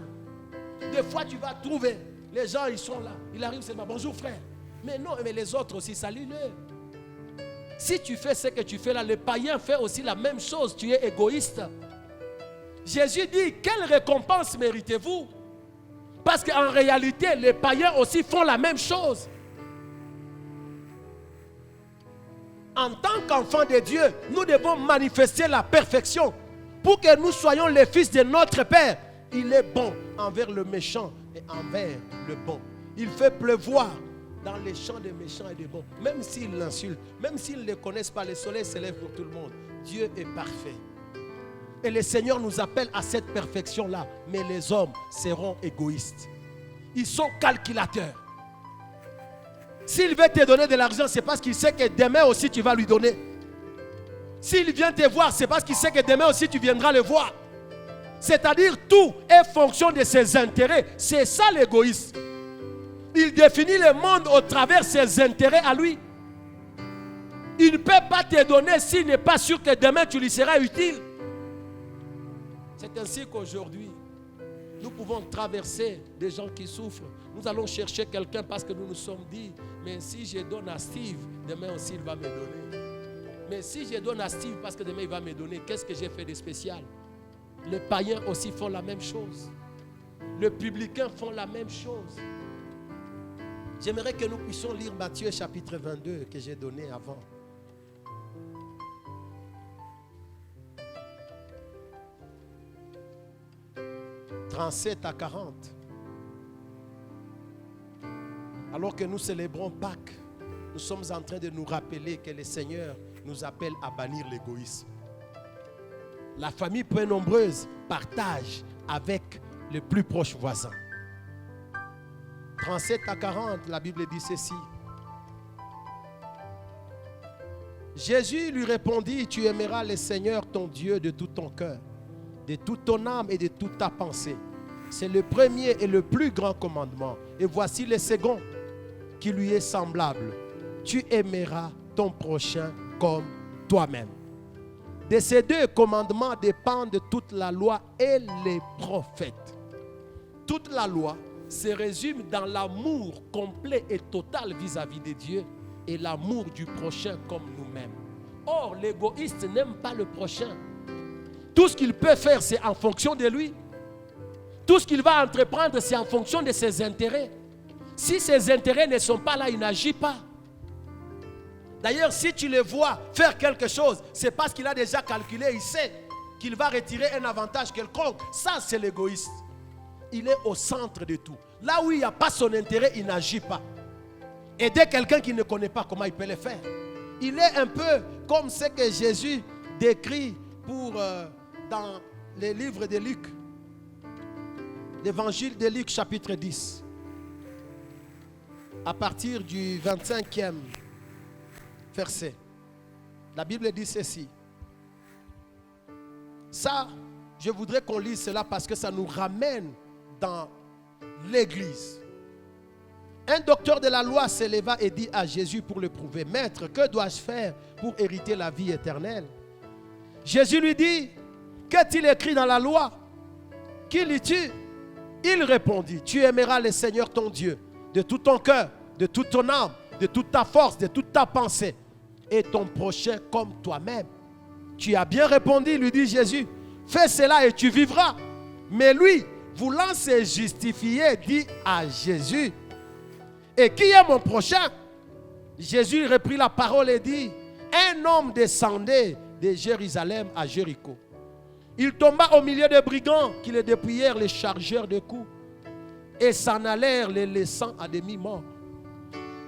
Des fois, tu vas trouver, les gens, ils sont là. Ils arrivent seulement, bonjour frère. Mais non, mais les autres aussi, salue-les. Si tu fais ce que tu fais là, les païens font aussi la même chose. Tu es égoïste. Jésus dit, quelle récompense méritez-vous? Parce qu'en réalité, les païens aussi font la même chose. En tant qu'enfants de Dieu, nous devons manifester la perfection pour que nous soyons les fils de notre Père. Il est bon envers le méchant et envers le bon. Il fait pleuvoir dans les champs des méchants et des bons. Même s'ils l'insultent, même s'ils ne connaissent pas, le soleil se lève pour tout le monde. Dieu est parfait. Et le Seigneur nous appelle à cette perfection-là. Mais les hommes seront égoïstes. Ils sont calculateurs. S'il veut te donner de l'argent, c'est parce qu'il sait que demain aussi tu vas lui donner. S'il vient te voir, c'est parce qu'il sait que demain aussi tu viendras le voir. C'est-à-dire tout est fonction de ses intérêts. C'est ça l'égoïsme. Il définit le monde au travers de ses intérêts à lui. Il ne peut pas te donner s'il n'est pas sûr que demain tu lui seras utile. C'est ainsi qu'aujourd'hui, nous pouvons traverser des gens qui souffrent. Nous allons chercher quelqu'un parce que nous nous sommes dit, mais si je donne à Steve, demain aussi il va me donner. Mais si je donne à Steve parce que demain il va me donner, qu'est-ce que j'ai fait de spécial? Les païens aussi font la même chose. Les publicains font la même chose. J'aimerais que nous puissions lire Matthieu chapitre 22 que j'ai donné avant. 37 à 40. Alors que nous célébrons Pâques, nous sommes en train de nous rappeler que le Seigneur nous appelle à bannir l'égoïsme. La famille peu nombreuse partage avec les plus proches voisins. 37 à 40, la Bible dit ceci. Jésus lui répondit, tu aimeras le Seigneur ton Dieu de tout ton cœur, de toute ton âme et de toute ta pensée. C'est le premier et le plus grand commandement. Et voici le second qui lui est semblable. Tu aimeras ton prochain comme toi-même. De ces deux commandements dépendent toute la loi et les prophètes. Toute la loi se résume dans l'amour complet et total vis-à-vis de Dieu et l'amour du prochain comme nous-mêmes. Or, l'égoïste n'aime pas le prochain. Tout ce qu'il peut faire, c'est en fonction de lui. Tout ce qu'il va entreprendre, c'est en fonction de ses intérêts. Si ses intérêts ne sont pas là, il n'agit pas. D'ailleurs, si tu le vois faire quelque chose, c'est parce qu'il a déjà calculé, il sait qu'il va retirer un avantage quelconque. Ça, c'est l'égoïste. Il est au centre de tout. Là où il n'y a pas son intérêt, il n'agit pas. Aider quelqu'un qui ne connaît pas, comment il peut le faire? Il est un peu comme ce que Jésus décrit dans les livres de Luc. L'évangile de Luc, chapitre 10. À partir du 25e verset. La Bible dit ceci. Ça, je voudrais qu'on lise cela parce que ça nous ramène dans l'église. Un docteur de la loi s'éleva et dit à Jésus pour le prouver, Maître, que dois-je faire pour hériter la vie éternelle? Jésus lui dit, qu'est-il écrit dans la loi? Qui lis-tu? Il répondit, tu aimeras le Seigneur ton Dieu de tout ton cœur, de toute ton âme, de toute ta force, de toute ta pensée, et ton prochain comme toi-même. Tu as bien répondu, lui dit Jésus, fais cela et tu vivras. Mais lui, voulant se justifier, dit à Jésus, et qui est mon prochain? Jésus reprit la parole et dit, un homme descendait de Jérusalem à Jéricho. Il tomba au milieu des brigands qui le dépouillèrent, les chargeurs de coups, et s'en allèrent, les laissant à demi-morts.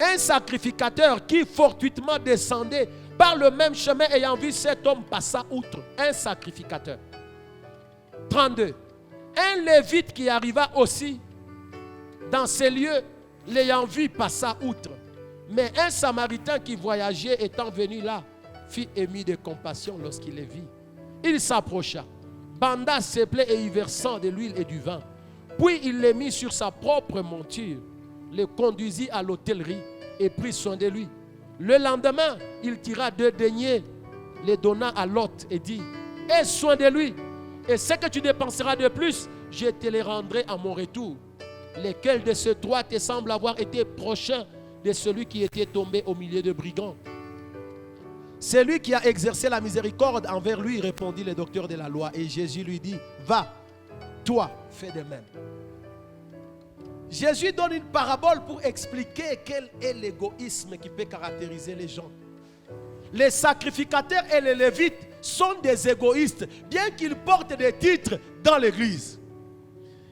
Un sacrificateur qui fortuitement descendait par le même chemin ayant vu cet homme passa outre. Un sacrificateur. 32. Un lévite qui arriva aussi dans ces lieux, l'ayant vu passa outre. Mais un samaritain qui voyageait étant venu là, fut ému de compassion lorsqu'il les vit. Il s'approcha, banda ses plaies et y versant de l'huile et du vin. Puis il les mit sur sa propre monture, le conduisit à l'hôtellerie et prit soin de lui. Le lendemain, il tira 2 deniers, les donna à l'hôte et dit, aie soin de lui, et ce que tu dépenseras de plus, je te les rendrai à mon retour. Lequel de ces 3 te semble avoir été prochain de celui qui était tombé au milieu de brigands? Celui qui a exercé la miséricorde envers lui, répondit le docteur de la loi. Et Jésus lui dit, va, toi, fais de même. Jésus donne une parabole pour expliquer quel est l'égoïsme qui peut caractériser les gens. Les sacrificateurs et les lévites sont des égoïstes, bien qu'ils portent des titres dans l'église.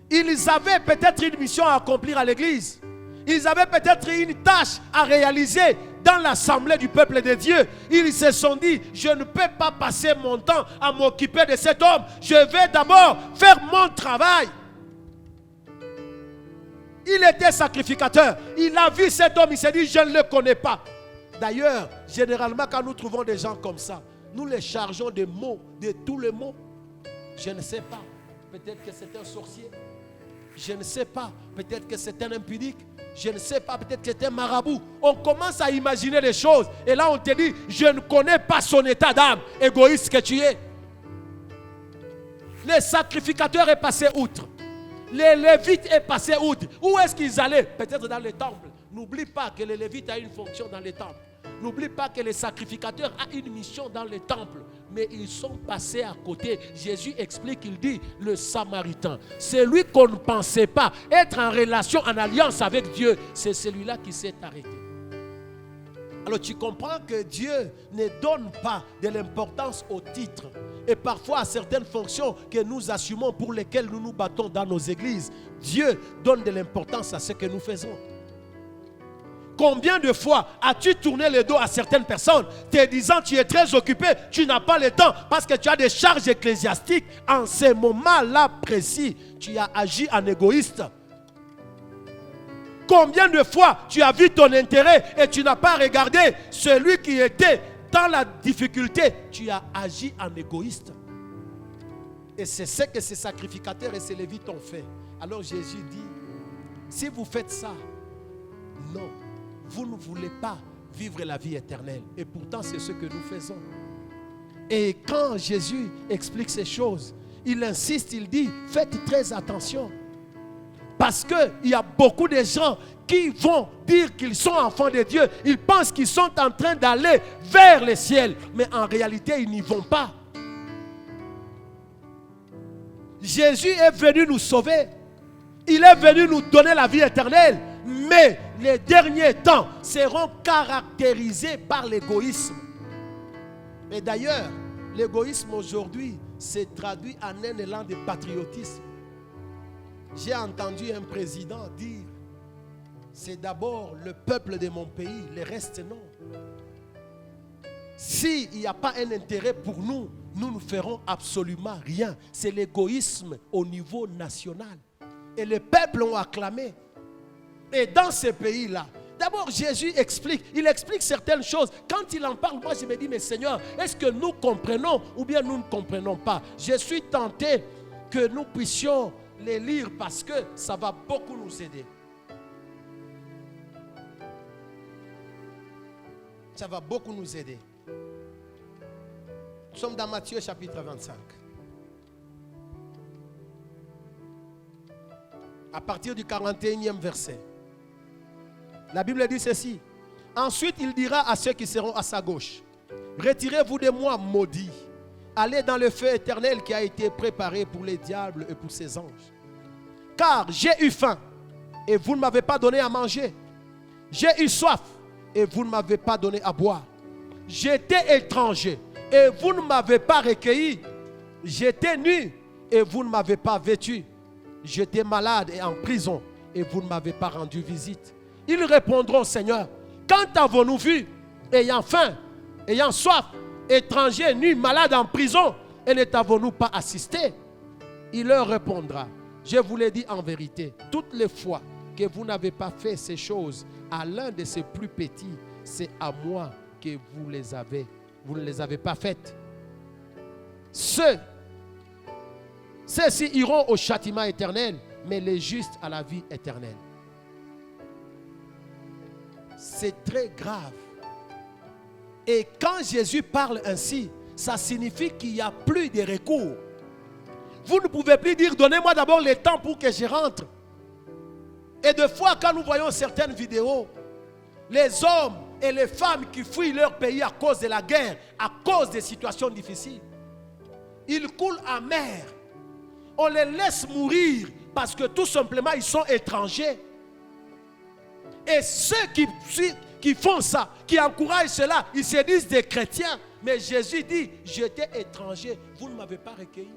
Ils avaient peut-être une mission à accomplir à l'église. Ils avaient peut-être une tâche à réaliser dans l'assemblée du peuple de Dieu. Ils se sont dit, je ne peux pas passer mon temps à m'occuper de cet homme. Je vais d'abord faire mon travail. Il était sacrificateur. Il a vu cet homme, il s'est dit, je ne le connais pas. D'ailleurs, généralement, quand nous trouvons des gens comme ça, nous les chargeons de mots, de tous les mots. Je ne sais pas. Peut-être que c'est un sorcier. Je ne sais pas. Peut-être que c'est un impudique. Je ne sais pas. Peut-être que c'est un marabout. On commence à imaginer des choses. Et là, on te dit, je ne connais pas son état d'âme. Égoïste que tu es. Les sacrificateurs est passé outre. Les lévites est passé outre. Où est-ce qu'ils allaient? Peut-être dans les temples. N'oublie pas que les lévites a une fonction dans les temples. N'oublie pas que les sacrificateurs ont une mission dans les temples. Mais ils sont passés à côté. Jésus explique, il dit, le Samaritain. C'est lui qu'on ne pensait pas être en relation, en alliance avec Dieu. C'est celui-là qui s'est arrêté. Alors tu comprends que Dieu ne donne pas de l'importance au titre. Et parfois à certaines fonctions que nous assumons, pour lesquelles nous nous battons dans nos églises, Dieu donne de l'importance à ce que nous faisons. Combien de fois as-tu tourné le dos à certaines personnes, te disant tu es très occupé, tu n'as pas le temps parce que tu as des charges ecclésiastiques. En ce moment-là précis, tu as agi en égoïste. Combien de fois tu as vu ton intérêt et tu n'as pas regardé celui qui était dans la difficulté, tu as agi en égoïste. Et c'est ce que ces sacrificateurs et ces lévites ont fait. Alors Jésus dit, si vous faites ça, non, vous ne voulez pas vivre la vie éternelle. Et pourtant, c'est ce que nous faisons. Et quand Jésus explique ces choses, il insiste, il dit, faites très attention. Parce qu'il y a beaucoup de gens qui vont dire qu'ils sont enfants de Dieu. Ils pensent qu'ils sont en train d'aller vers le ciel. Mais en réalité, ils n'y vont pas. Jésus est venu nous sauver. Il est venu nous donner la vie éternelle. Mais les derniers temps seront caractérisés par l'égoïsme. Et d'ailleurs, l'égoïsme aujourd'hui se traduit en un élan de patriotisme. J'ai entendu un président dire, c'est d'abord le peuple de mon pays, le reste non. S'il n'y a pas un intérêt pour nous, nous ne ferons absolument rien. C'est l'égoïsme au niveau national. Et les peuples ont acclamé. Et dans ces pays-là, d'abord Jésus explique, il explique certaines choses. Quand il en parle, moi je me dis, mais Seigneur, est-ce que nous comprenons ou bien nous ne comprenons pas? Je suis tenté que nous puissions les lire parce que ça va beaucoup nous aider. Ça va beaucoup nous aider. Nous sommes dans Matthieu chapitre 25. À partir du 41e verset. La Bible dit ceci. Ensuite, il dira à ceux qui seront à sa gauche, retirez-vous de moi, maudits. Allez dans le feu éternel qui a été préparé pour les diables et pour ses anges. Car j'ai eu faim et vous ne m'avez pas donné à manger. J'ai eu soif et vous ne m'avez pas donné à boire. J'étais étranger et vous ne m'avez pas recueilli. J'étais nu et vous ne m'avez pas vêtu. J'étais malade et en prison et vous ne m'avez pas rendu visite. Ils répondront, Seigneur, quand avons-nous vu, ayant faim, ayant soif, étranger, nu, malade, en prison, et ne t'avons-nous pas assisté? Il leur répondra, je vous l'ai dit en vérité, toutes les fois que vous n'avez pas fait ces choses à l'un de ces plus petits, c'est à moi que vous ne les avez pas faites. Ceux-ci iront au châtiment éternel, mais les justes à la vie éternelle. C'est très grave. Et quand Jésus parle ainsi, ça signifie qu'il n'y a plus de recours. Vous ne pouvez plus dire, donnez-moi d'abord le temps pour que je rentre. Et des fois, quand nous voyons certaines vidéos, les hommes et les femmes qui fuient leur pays à cause de la guerre, à cause des situations difficiles, ils coulent en mer. On les laisse mourir parce que tout simplement, ils sont étrangers. Et ceux qui font ça, qui encouragent cela, ils se disent des chrétiens. Mais Jésus dit, j'étais étranger, vous ne m'avez pas recueilli.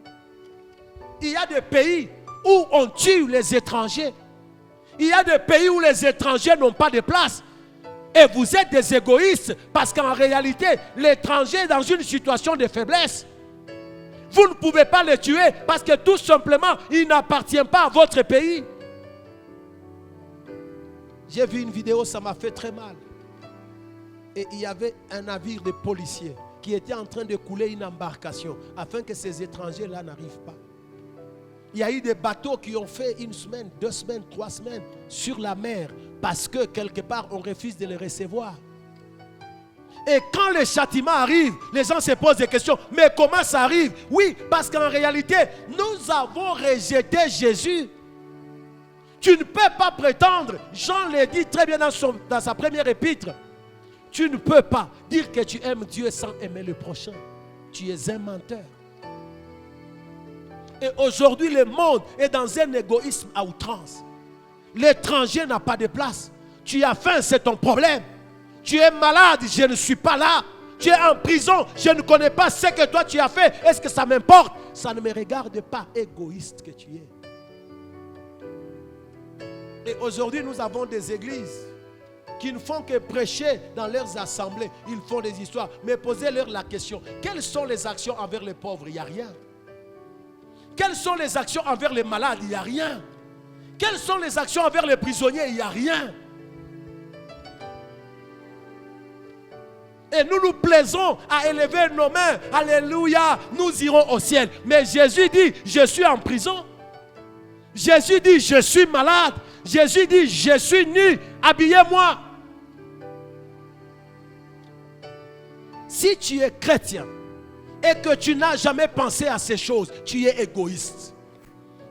Il y a des pays où on tue les étrangers. Il y a des pays où les étrangers n'ont pas de place. Et vous êtes des égoïstes parce qu'en réalité, l'étranger est dans une situation de faiblesse. Vous ne pouvez pas le tuer parce que tout simplement, il n'appartient pas à votre pays. J'ai vu une vidéo, ça m'a fait très mal. Et il y avait un navire de policiers qui était en train de couler une embarcation afin que ces étrangers-là n'arrivent pas. Il y a eu des bateaux qui ont fait 1 semaine, 2 semaines, 3 semaines sur la mer parce que quelque part on refuse de les recevoir. Et quand le châtiment arrive, les gens se posent des questions. Mais comment ça arrive? Oui, parce qu'en réalité, nous avons rejeté Jésus. Tu ne peux pas prétendre, Jean le dit très bien dans sa première épître, tu ne peux pas dire que tu aimes Dieu sans aimer le prochain. Tu es un menteur. Et aujourd'hui, le monde est dans un égoïsme à outrance. L'étranger n'a pas de place. Tu as faim, c'est ton problème. Tu es malade, je ne suis pas là. Tu es en prison, je ne connais pas ce que toi tu as fait. Est-ce que ça m'importe? Ça ne me regarde pas, égoïste que tu es. Et aujourd'hui, nous avons des églises qui ne font que prêcher dans leurs assemblées. Ils font des histoires. Mais posez-leur la question, quelles sont les actions envers les pauvres? Il n'y a rien. Quelles sont les actions envers les malades? Il n'y a rien. Quelles sont les actions envers les prisonniers? Il n'y a rien. Et nous nous plaisons à élever nos mains. Alléluia, nous irons au ciel. Mais Jésus dit, je suis en prison. Jésus dit, je suis malade. Jésus dit, je suis nu. Habillez-moi. Si tu es chrétien et que tu n'as jamais pensé à ces choses, tu es égoïste.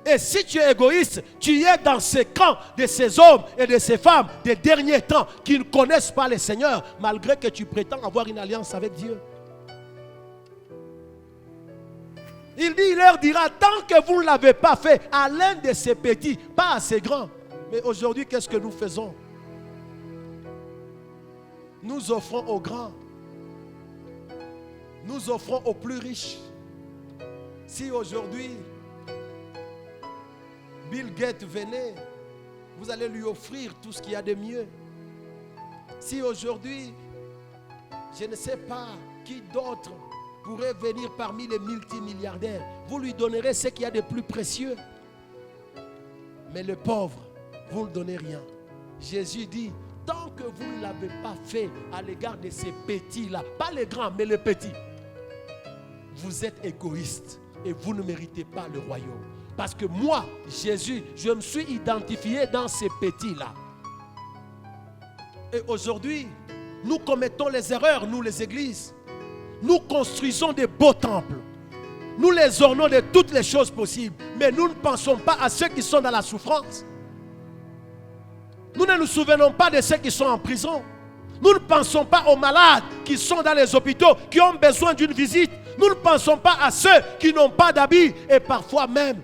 Et si tu es égoïste, tu es dans ce camp de ces hommes et de ces femmes des derniers temps qui ne connaissent pas le Seigneur, malgré que tu prétends avoir une alliance avec Dieu. Il leur dira, tant que vous ne l'avez pas fait à l'un de ces petits, pas à ces grands. Mais aujourd'hui, qu'est-ce que nous faisons? Nous offrons aux grands. Nous offrons aux plus riches. Si aujourd'hui, Bill Gates venait, vous allez lui offrir tout ce qu'il y a de mieux. Si aujourd'hui, je ne sais pas qui d'autre pourrait venir parmi les multimilliardaires, vous lui donnerez ce qu'il y a de plus précieux. Mais le pauvre, vous ne donnez rien. Jésus dit, tant que vous ne l'avez pas fait à l'égard de ces petits-là, pas les grands, mais les petits, vous êtes égoïste et vous ne méritez pas le royaume. Parce que moi, Jésus, je me suis identifié dans ces petits-là. Et aujourd'hui, nous commettons les erreurs, nous les églises. Nous construisons des beaux temples. Nous les ornons de toutes les choses possibles. Mais nous ne pensons pas à ceux qui sont dans la souffrance. Nous ne nous souvenons pas de ceux qui sont en prison. Nous ne pensons pas aux malades qui sont dans les hôpitaux, qui ont besoin d'une visite. Nous ne pensons pas à ceux qui n'ont pas d'habits. Et parfois même,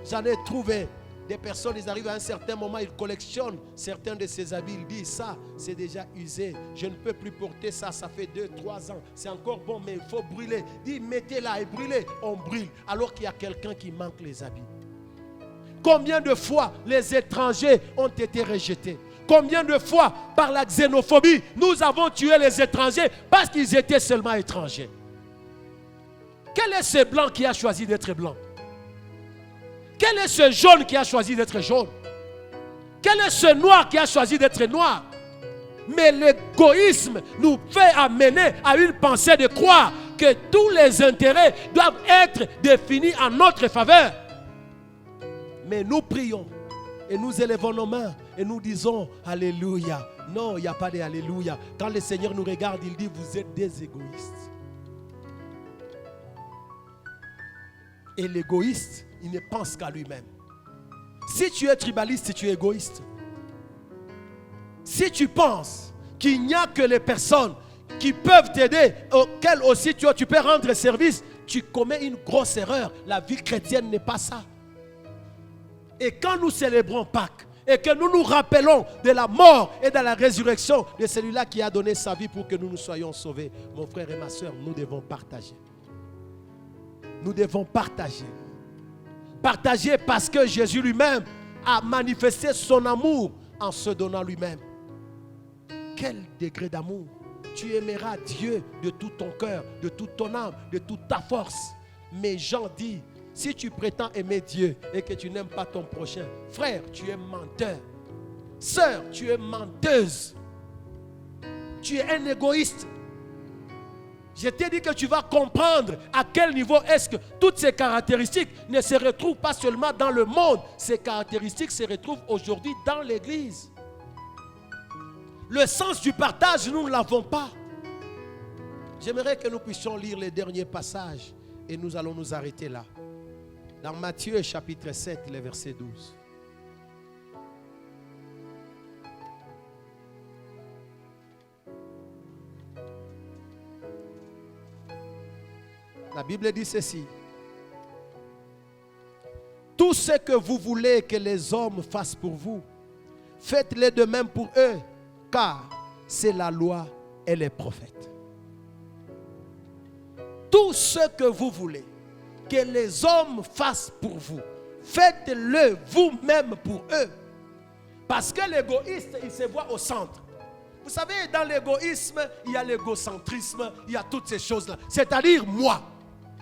j'en ai trouvé des personnes, ils arrivent à un certain moment, ils collectionnent certains de ces habits. Ils disent, ça, c'est déjà usé. Je ne peux plus porter ça, ça fait 2-3 ans. C'est encore bon, mais il faut brûler. Dis, mettez-la et brûlez. On brûle, alors qu'il y a quelqu'un qui manque les habits. Combien de fois les étrangers ont été rejetés? Combien de fois, par la xénophobie, nous avons tué les étrangers parce qu'ils étaient seulement étrangers? Quel est ce blanc qui a choisi d'être blanc? Quel est ce jaune qui a choisi d'être jaune? Quel est ce noir qui a choisi d'être noir? Mais l'égoïsme nous fait amener à une pensée de croire que tous les intérêts doivent être définis en notre faveur. Mais nous prions et nous élevons nos mains et nous disons Alléluia. Non, il n'y a pas de Alléluia. Quand le Seigneur nous regarde, il dit, vous êtes des égoïstes. Et l'égoïste, il ne pense qu'à lui-même. Si tu es tribaliste, tu es égoïste. Si tu penses qu'il n'y a que les personnes qui peuvent t'aider, auxquelles aussi tu peux rendre service, tu commets une grosse erreur. La vie chrétienne n'est pas ça. Et quand nous célébrons Pâques, et que nous nous rappelons de la mort et de la résurrection de celui-là qui a donné sa vie pour que nous nous soyons sauvés, mon frère et ma soeur, nous devons partager. Nous devons partager. Partager parce que Jésus lui-même a manifesté son amour en se donnant lui-même. Quel degré d'amour! Tu aimeras Dieu de tout ton cœur, de toute ton âme, de toute ta force. Mais Jean dit, si tu prétends aimer Dieu et que tu n'aimes pas ton prochain, frère, tu es menteur. Sœur, tu es menteuse. Tu es un égoïste. Je t'ai dit que tu vas comprendre à quel niveau est-ce que toutes ces caractéristiques ne se retrouvent pas seulement dans le monde. Ces caractéristiques se retrouvent aujourd'hui dans l'église. Le sens du partage, nous ne l'avons pas. J'aimerais que nous puissions lire les derniers passages et nous allons nous arrêter là. Dans Matthieu chapitre 7, le verset 12. La Bible dit ceci. Tout ce que vous voulez que les hommes fassent pour vous, faites-le de même pour eux, car c'est la loi et les prophètes. Tout ce que vous voulez que les hommes fassent pour vous, faites-le vous-même pour eux. Parce que l'égoïste, il se voit au centre. Vous savez, dans l'égoïsme, il y a l'égocentrisme, il y a toutes ces choses-là. C'est-à-dire moi.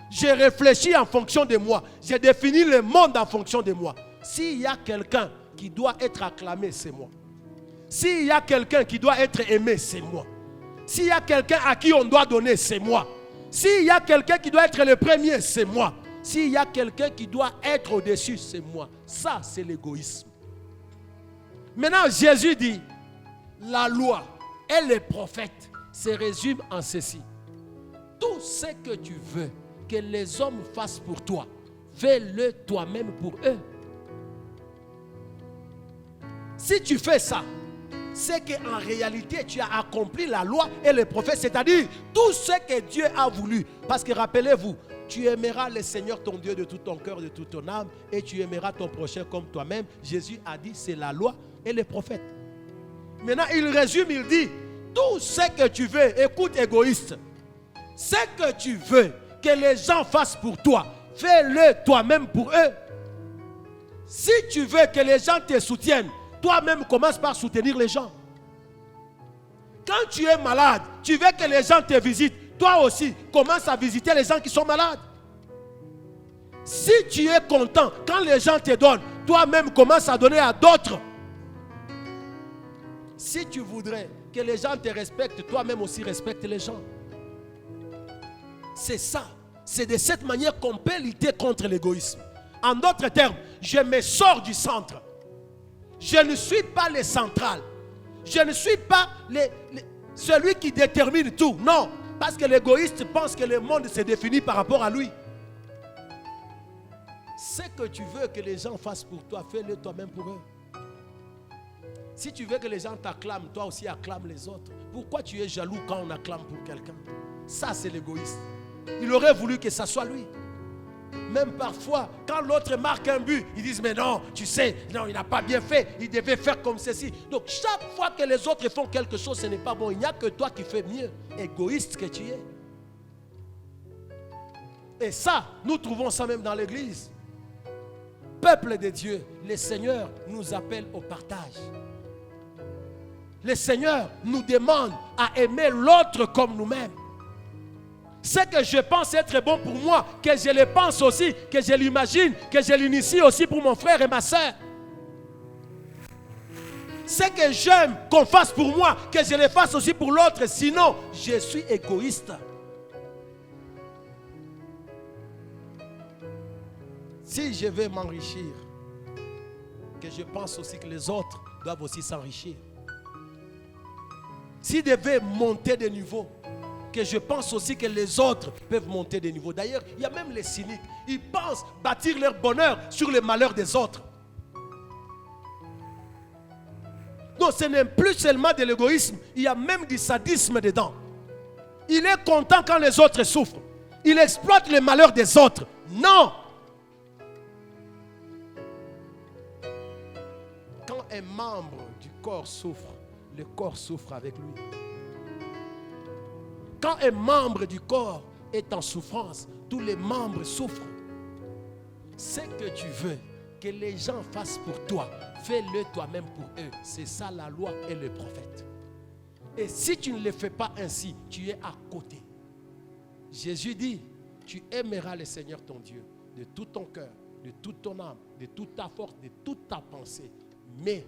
J'ai réfléchi en fonction de moi. J'ai défini le monde en fonction de moi. S'il y a quelqu'un qui doit être acclamé, c'est moi. S'il y a quelqu'un qui doit être aimé, c'est moi. S'il y a quelqu'un à qui on doit donner, c'est moi. S'il y a quelqu'un qui doit être le premier, c'est moi. S'il y a quelqu'un qui doit être au-dessus, c'est moi. Ça, c'est l'égoïsme. Maintenant, Jésus dit, la loi et les prophètes se résument en ceci. Tout ce que tu veux que les hommes fassent pour toi, fais-le toi-même pour eux. Si tu fais ça, c'est qu'en réalité, tu as accompli la loi et les prophètes, c'est-à-dire tout ce que Dieu a voulu. Parce que rappelez-vous, tu aimeras le Seigneur ton Dieu de tout ton cœur, de toute ton âme, et tu aimeras ton prochain comme toi-même. Jésus a dit, c'est la loi et les prophètes. Maintenant, il résume, il dit, tout ce que tu veux, écoute égoïste, ce que tu veux que les gens fassent pour toi, fais-le toi-même pour eux. Si tu veux que les gens te soutiennent, toi-même commence par soutenir les gens. Quand tu es malade, tu veux que les gens te visitent, toi aussi commence à visiter les gens qui sont malades. Si tu es content, quand les gens te donnent, toi-même commence à donner à d'autres. Si tu voudrais que les gens te respectent, toi-même aussi respecte les gens. C'est ça. C'est de cette manière qu'on peut lutter contre l'égoïsme. En d'autres termes, je me sors du centre. Je ne suis pas le central. Je ne suis pas celui qui détermine tout. Non, parce que l'égoïste pense que le monde se définit par rapport à lui. Ce que tu veux que les gens fassent pour toi, fais-le toi-même pour eux. Si tu veux que les gens t'acclament, toi aussi acclame les autres. Pourquoi tu es jaloux quand on acclame pour quelqu'un? Ça, c'est l'égoïste. Il aurait voulu que ça soit lui. Même parfois, quand l'autre marque un but, ils disent, mais non, tu sais, non, il n'a pas bien fait, il devait faire comme ceci. Donc, chaque fois que les autres font quelque chose, ce n'est pas bon. Il n'y a que toi qui fais mieux, égoïste que tu es. Et ça, nous trouvons ça même dans l'église. Peuple de Dieu, le Seigneur nous appelle au partage. Le Seigneur nous demande à aimer l'autre comme nous-mêmes. Ce que je pense être bon pour moi, que je le pense aussi, que je l'imagine, que je l'initie aussi pour mon frère et ma soeur. Ce que j'aime qu'on fasse pour moi, que je le fasse aussi pour l'autre, sinon je suis égoïste. Si je veux m'enrichir, que je pense aussi que les autres doivent aussi s'enrichir. Si je veux monter de niveau, que je pense aussi que les autres peuvent monter de niveau. D'ailleurs, il y a même les cyniques. Ils pensent bâtir leur bonheur sur le malheur des autres. Non, ce n'est plus seulement de l'égoïsme, il y a même du sadisme dedans. Il est content quand les autres souffrent. Il exploite le malheur des autres. Non! Quand un membre du corps souffre, le corps souffre avec lui. Quand un membre du corps est en souffrance, tous les membres souffrent. Ce que tu veux que les gens fassent pour toi, fais-le toi-même pour eux. C'est ça la loi et le prophète. Et si tu ne le fais pas ainsi, tu es à côté. Jésus dit, tu aimeras le Seigneur ton Dieu de tout ton cœur, de toute ton âme, de toute ta force, de toute ta pensée. Mais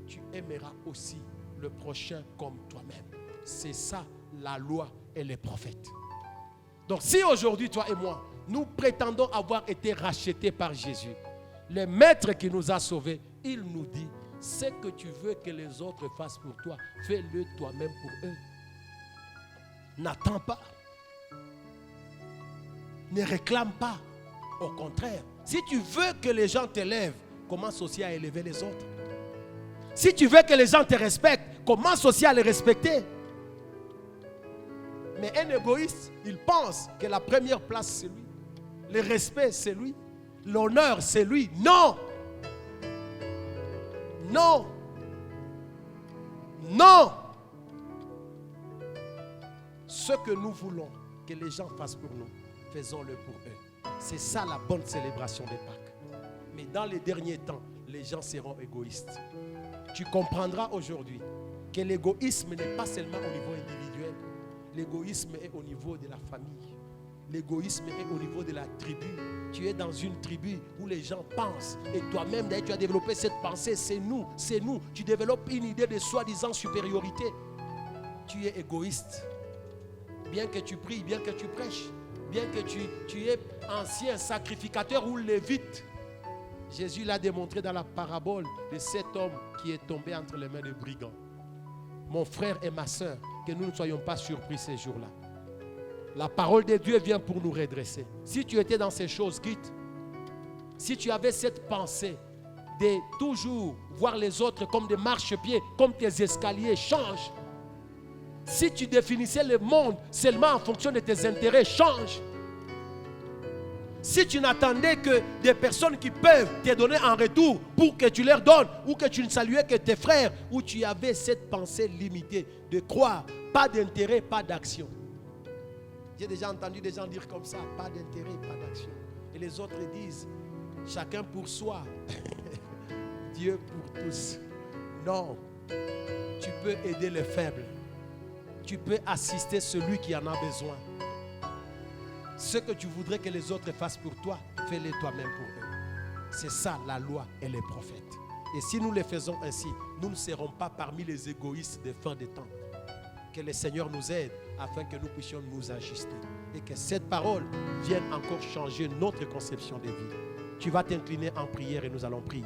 tu aimeras aussi le prochain comme toi-même. C'est ça la loi et les prophètes. Donc si aujourd'hui toi et moi, nous prétendons avoir été rachetés par Jésus, le maître qui nous a sauvés, il nous dit, ce que tu veux que les autres fassent pour toi, fais-le toi-même pour eux. N'attends pas. Ne réclame pas. Au contraire, si tu veux que les gens t'élèvent, commence aussi à élever les autres. Si tu veux que les gens te respectent, commence aussi à les respecter. Mais un égoïste, il pense que la première place, c'est lui. Le respect, c'est lui. L'honneur, c'est lui. Non! Non! Non! ce que nous voulons que les gens fassent pour nous, faisons-le pour eux. C'est ça la bonne célébration des Pâques. Mais dans les derniers temps, les gens seront égoïstes. Tu comprendras aujourd'hui que l'égoïsme n'est pas seulement au niveau individuel. L'égoïsme est au niveau de la famille. L'égoïsme est au niveau de la tribu. Tu es dans une tribu où les gens pensent. Et toi-même, d'ailleurs, tu as développé cette pensée. C'est nous, c'est nous. Tu développes une idée de soi-disant supériorité. Tu es égoïste. Bien que tu pries, bien que tu prêches, bien que tu es ancien sacrificateur ou lévite. Jésus l'a démontré dans la parabole de cet homme qui est tombé entre les mains de brigands. Mon frère et ma soeur, que nous ne soyons pas surpris ces jours-là. La parole de Dieu vient pour nous redresser. Si tu étais dans ces choses, quitte. Si tu avais cette pensée de toujours voir les autres comme des marchepieds, comme tes escaliers, change. Si tu définissais le monde seulement en fonction de tes intérêts, change. Si tu n'attendais que des personnes qui peuvent te donner en retour pour que tu leur donnes, ou que tu ne saluais que tes frères, ou tu avais cette pensée limitée de croire, pas d'intérêt, pas d'action. J'ai déjà entendu des gens dire comme ça, pas d'intérêt, pas d'action. Et les autres disent, chacun pour soi, Dieu pour tous. Non, tu peux aider les faibles. Tu peux assister celui qui en a besoin. Ce que tu voudrais que les autres fassent pour toi, fais-le toi-même pour eux. C'est ça la loi et les prophètes. Et si nous le faisons ainsi, nous ne serons pas parmi les égoïstes des fins des temps. Que le Seigneur nous aide afin que nous puissions nous ajuster. Et que cette parole vienne encore changer notre conception de vie. Tu vas t'incliner en prière et nous allons prier.